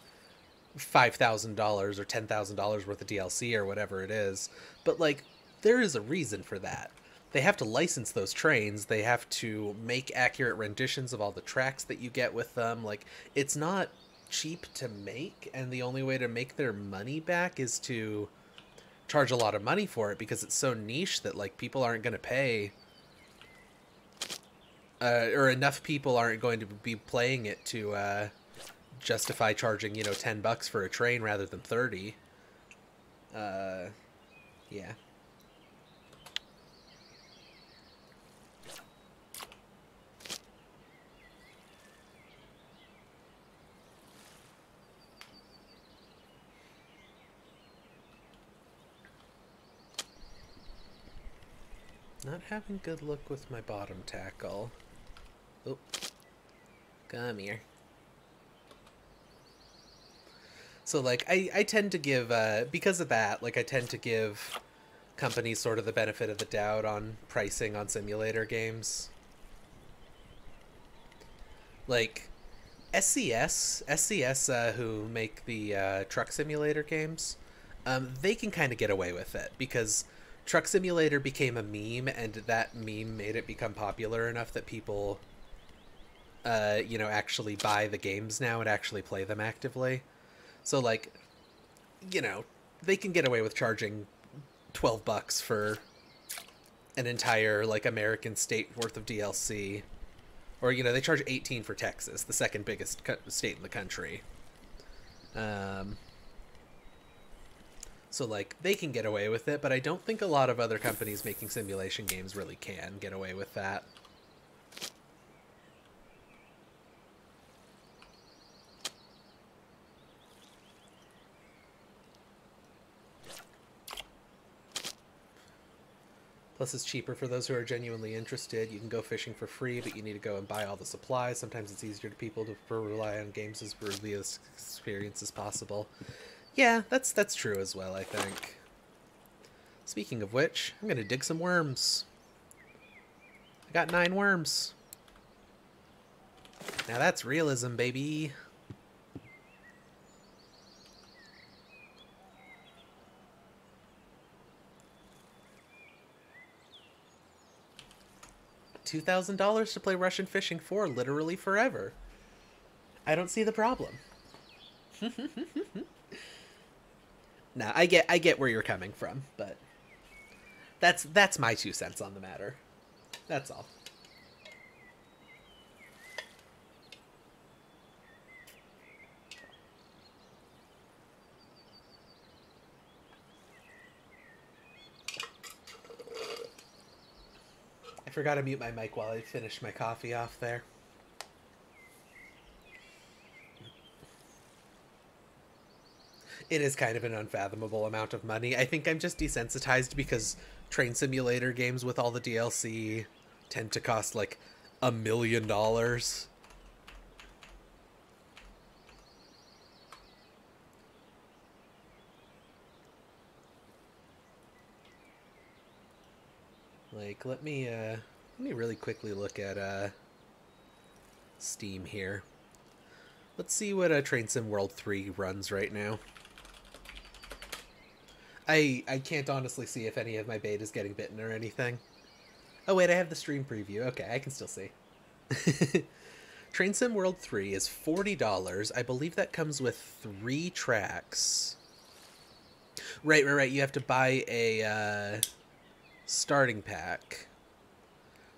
$5,000 or $10,000 worth of DLC or whatever it is, but like, there is a reason for that. They have to license those trains. They have to make accurate renditions of all the tracks that you get with them. Like, it's not cheap to make, and the only way to make their money back is to charge a lot of money for it, because it's so niche that like people aren't going to pay, or enough people aren't going to be playing it to justify charging, you know, $10 for a train rather than 30. Yeah. Not having good luck with my bottom tackle. Oh, come here. So, like, I tend to give, because of that, like, I tend to give companies sort of the benefit of the doubt on pricing on simulator games. Like, SCS, who make the truck simulator games, they can kind of get away with it, because Truck Simulator became a meme, and that meme made it become popular enough that people, you know, actually buy the games now and actually play them actively. So, like, you know, they can get away with charging $12 for an entire, like, American state worth of DLC. Or, you know, they charge 18 for Texas, the second biggest state in the country. So, like, they can get away with it, but I don't think a lot of other companies making simulation games really can get away with that. Plus, it's cheaper for those who are genuinely interested. You can go fishing for free, but you need to go and buy all the supplies. Sometimes it's easier to people to rely on games as early as experience as possible. Yeah, that's true as well, I think. Speaking of which, I'm gonna dig some worms. I got 9 worms. Now that's realism, baby. $2,000 to play Russian fishing for literally forever. I don't see the problem. Now, I get where you're coming from, but that's my 2 cents on the matter. That's all. I forgot to mute my mic while I finished my coffee off there. It is kind of an unfathomable amount of money. I think I'm just desensitized because train simulator games with all the DLC tend to cost like $1 million. Like, let me really quickly look at Steam here. Let's see what Train Sim World 3 runs right now. I can't honestly see if any of my bait is getting bitten or anything. Oh wait, I have the stream preview. Okay, I can still see. Train Sim World 3 is $40. I believe that comes with 3 tracks. Right. You have to buy a starting pack.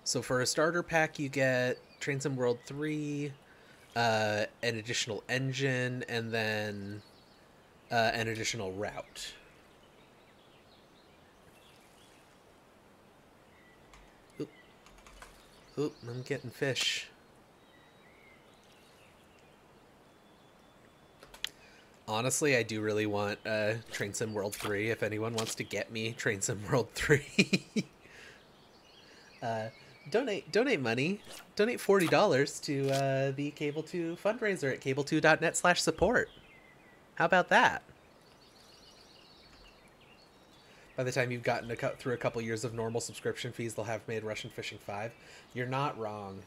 So for a starter pack, you get Train Sim World 3, an additional engine, and then an additional route. Oop, I'm getting fish. Honestly, I do really want Train Sim World 3. If anyone wants to get me Train Sim World 3, donate money. Donate $40 to the Cable 2 fundraiser at cable2.net/support. How about that? By the time you've gotten through a couple years of normal subscription fees, they'll have made Russian Fishing 5. You're not wrong.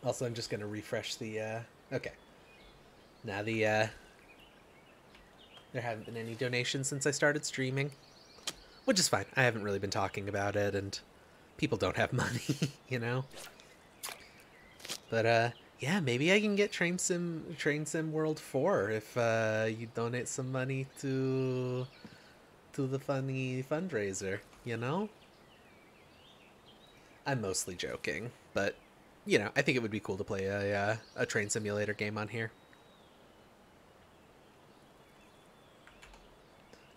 Also, I'm just going to refresh the, okay. Now there haven't been any donations since I started streaming. Which is fine. I haven't really been talking about it, and people don't have money, you know? But yeah, maybe I can get Train Sim World 4 if you donate some money to the funny fundraiser, you know? I'm mostly joking, but you know, I think it would be cool to play a train simulator game on here.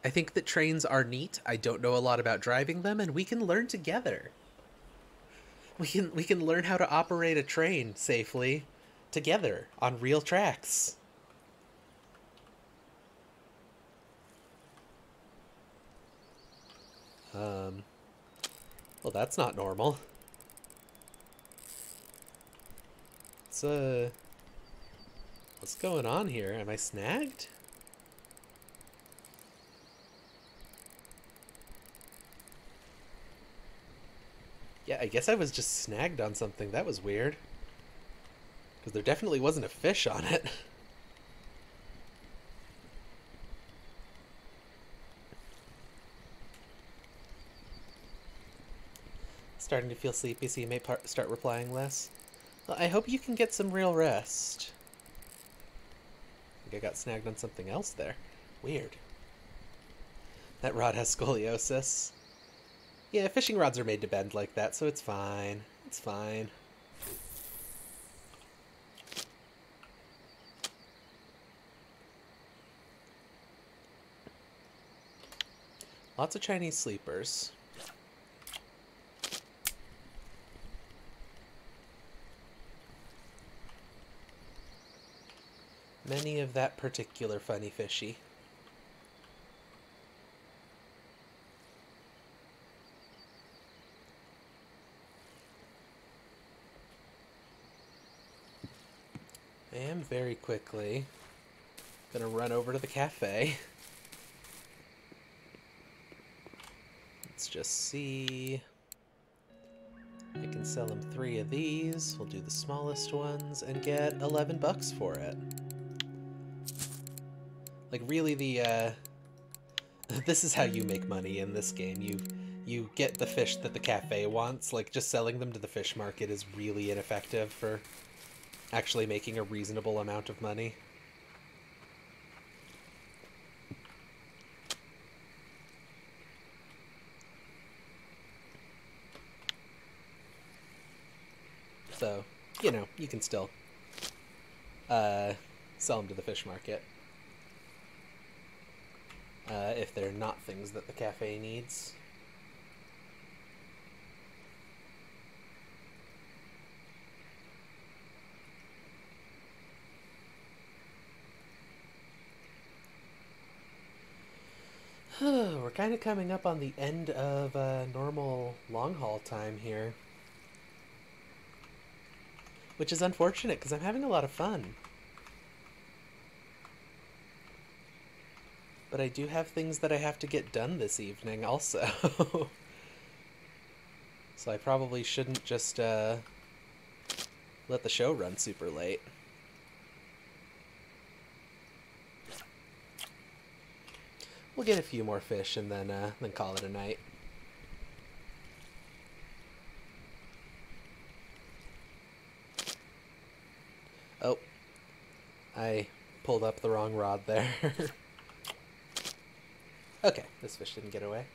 I think that trains are neat. I don't know a lot about driving them, and we can learn together. We can learn how to operate a train safely together on real tracks. Um, well, that's not normal. It's what's going on here? Am I snagged? Yeah, I guess I was just snagged on something. That was weird. Because there definitely wasn't a fish on it. Starting to feel sleepy, so you may start replying less. Well, I hope you can get some real rest. I think I got snagged on something else there. Weird. That rod has scoliosis. Yeah, fishing rods are made to bend like that, so it's fine. It's fine. Lots of Chinese sleepers. Many of that particular funny fishy. I am very quickly gonna run over to the cafe. Let's just see. I can sell him 3 of these. We'll do the smallest ones and get 11 bucks for it. Like, really, this is how you make money in this game. You get the fish that the cafe wants. Like, just selling them to the fish market is really ineffective for actually making a reasonable amount of money. So, you know, you can still sell them to the fish market. If they're not things that the cafe needs. We're kind of coming up on the end of normal long haul time here. Which is unfortunate because I'm having a lot of fun. But I do have things that I have to get done this evening also. So I probably shouldn't just let the show run super late. We'll get a few more fish and then call it a night. Oh, I pulled up the wrong rod there. Okay, this fish didn't get away.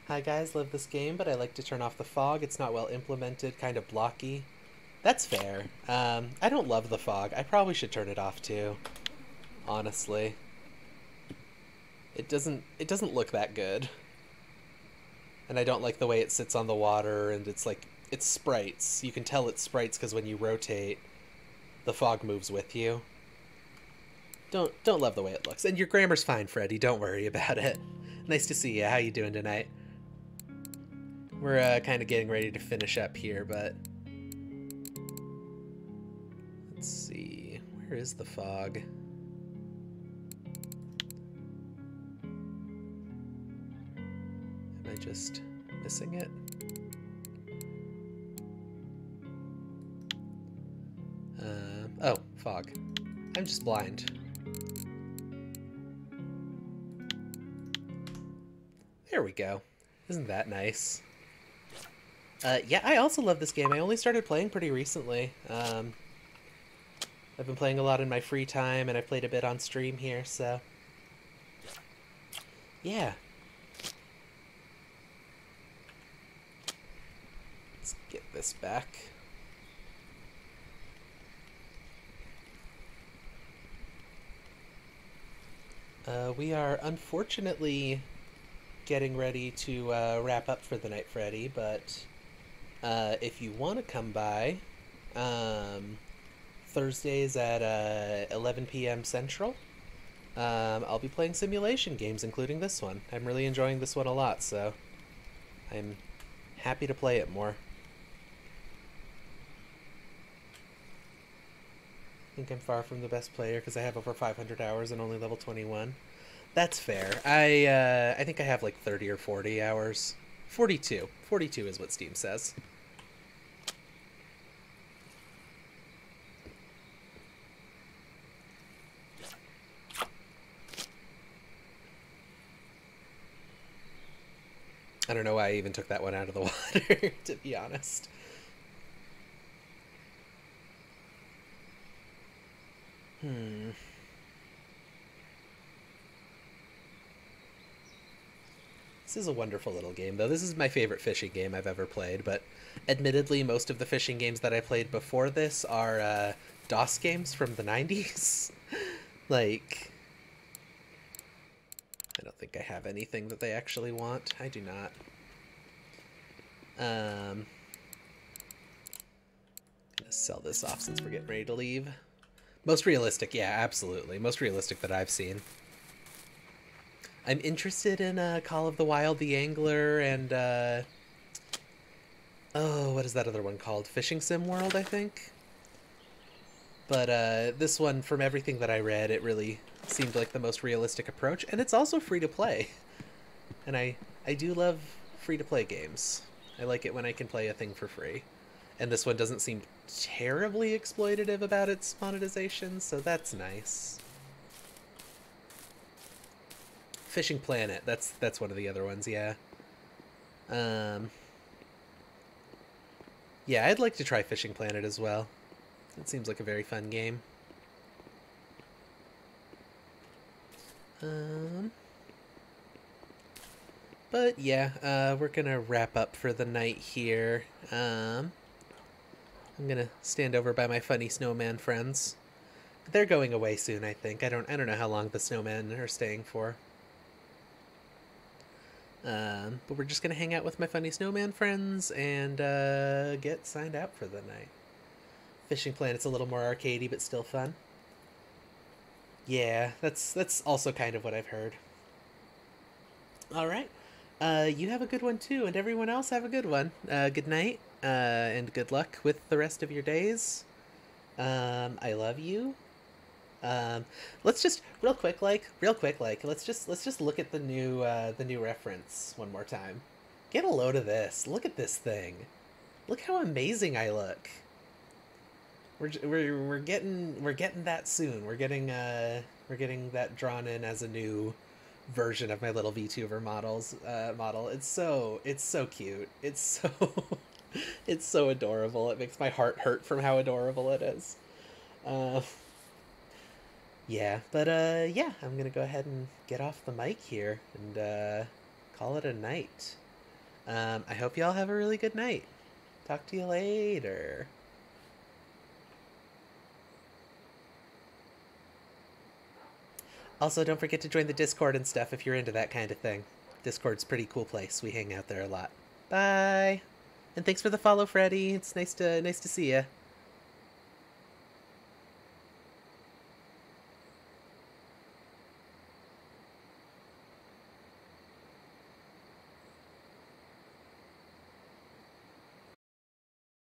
Hi guys, love this game, but I like to turn off the fog. It's not well implemented, kind of blocky. That's fair. I don't love the fog. I probably should turn it off too. Honestly. It doesn't look that good. And I don't like the way it sits on the water, and it's like, it's sprites. You can tell it's sprites because when you rotate, the fog moves with you. Don't love the way it looks. And your grammar's fine, Freddy. Don't worry about it. Nice to see you. How you doing tonight? We're kind of getting ready to finish up here, but let's see. Where is the fog? Am I just missing it? Oh, fog. I'm just blind. There we go. Isn't that nice? Yeah, I also love this game. I only started playing pretty recently. I've been playing a lot in my free time, and I've played a bit on stream here, so... Yeah. Let's get this back. We are unfortunately getting ready to wrap up for the night, Freddy, but if you want to come by, Thursdays at 11 p.m. Central, I'll be playing simulation games, including this one. I'm really enjoying this one a lot, so I'm happy to play it more. I think I'm far from the best player because I have over 500 hours and only level 21. That's fair. I think I have like 30 or 40 hours. 42. 42 is what Steam says. I don't know why I even took that one out of the water, to be honest. This is a wonderful little game, though. This is my favorite fishing game I've ever played, but admittedly, most of the fishing games that I played before this are DOS games from the 90s. Like, I don't think I have anything that they actually want. I do not. I'm gonna sell this off since we're getting ready to leave. Most realistic, yeah, absolutely. Most realistic that I've seen. I'm interested in Call of the Wild, The Angler, and oh, what is that other one called? Fishing Sim World, I think. But this one, from everything that I read, it really seemed like the most realistic approach, and it's also free to play. And I do love free to play games. I like it when I can play a thing for free. And this one doesn't seem terribly exploitative about its monetization, so that's nice. Fishing Planet, that's one of the other ones, yeah. Yeah, I'd like to try Fishing Planet as well. It seems like a very fun game. But yeah, we're gonna wrap up for the night here. I'm gonna stand over by my funny snowman friends. They're going away soon, I think. I don't know how long the snowmen are staying for. But we're just gonna hang out with my funny snowman friends and get signed out for the night. Fishing Planet's a little more arcadey, but still fun. Yeah, that's also kind of what I've heard. All right. You have a good one too, and everyone else have a good one. Good night, and good luck with the rest of your days. I love you. Let's just real quick, let's just look at the new reference one more time. Get a load of this. Look at this thing. Look how amazing I look. We're getting that soon. We're getting that drawn in as a new version of my little VTuber model. It's so cute. It's so it's so adorable. It makes my heart hurt from how adorable it is. Yeah, but yeah, I'm gonna go ahead and get off the mic here and call it a night. I hope y'all have a really good night. Talk to you later. Also, don't forget to join the Discord and stuff if you're into that kind of thing. Discord's a pretty cool place. We hang out there a lot. Bye! And thanks for the follow, Freddy. It's nice to see ya.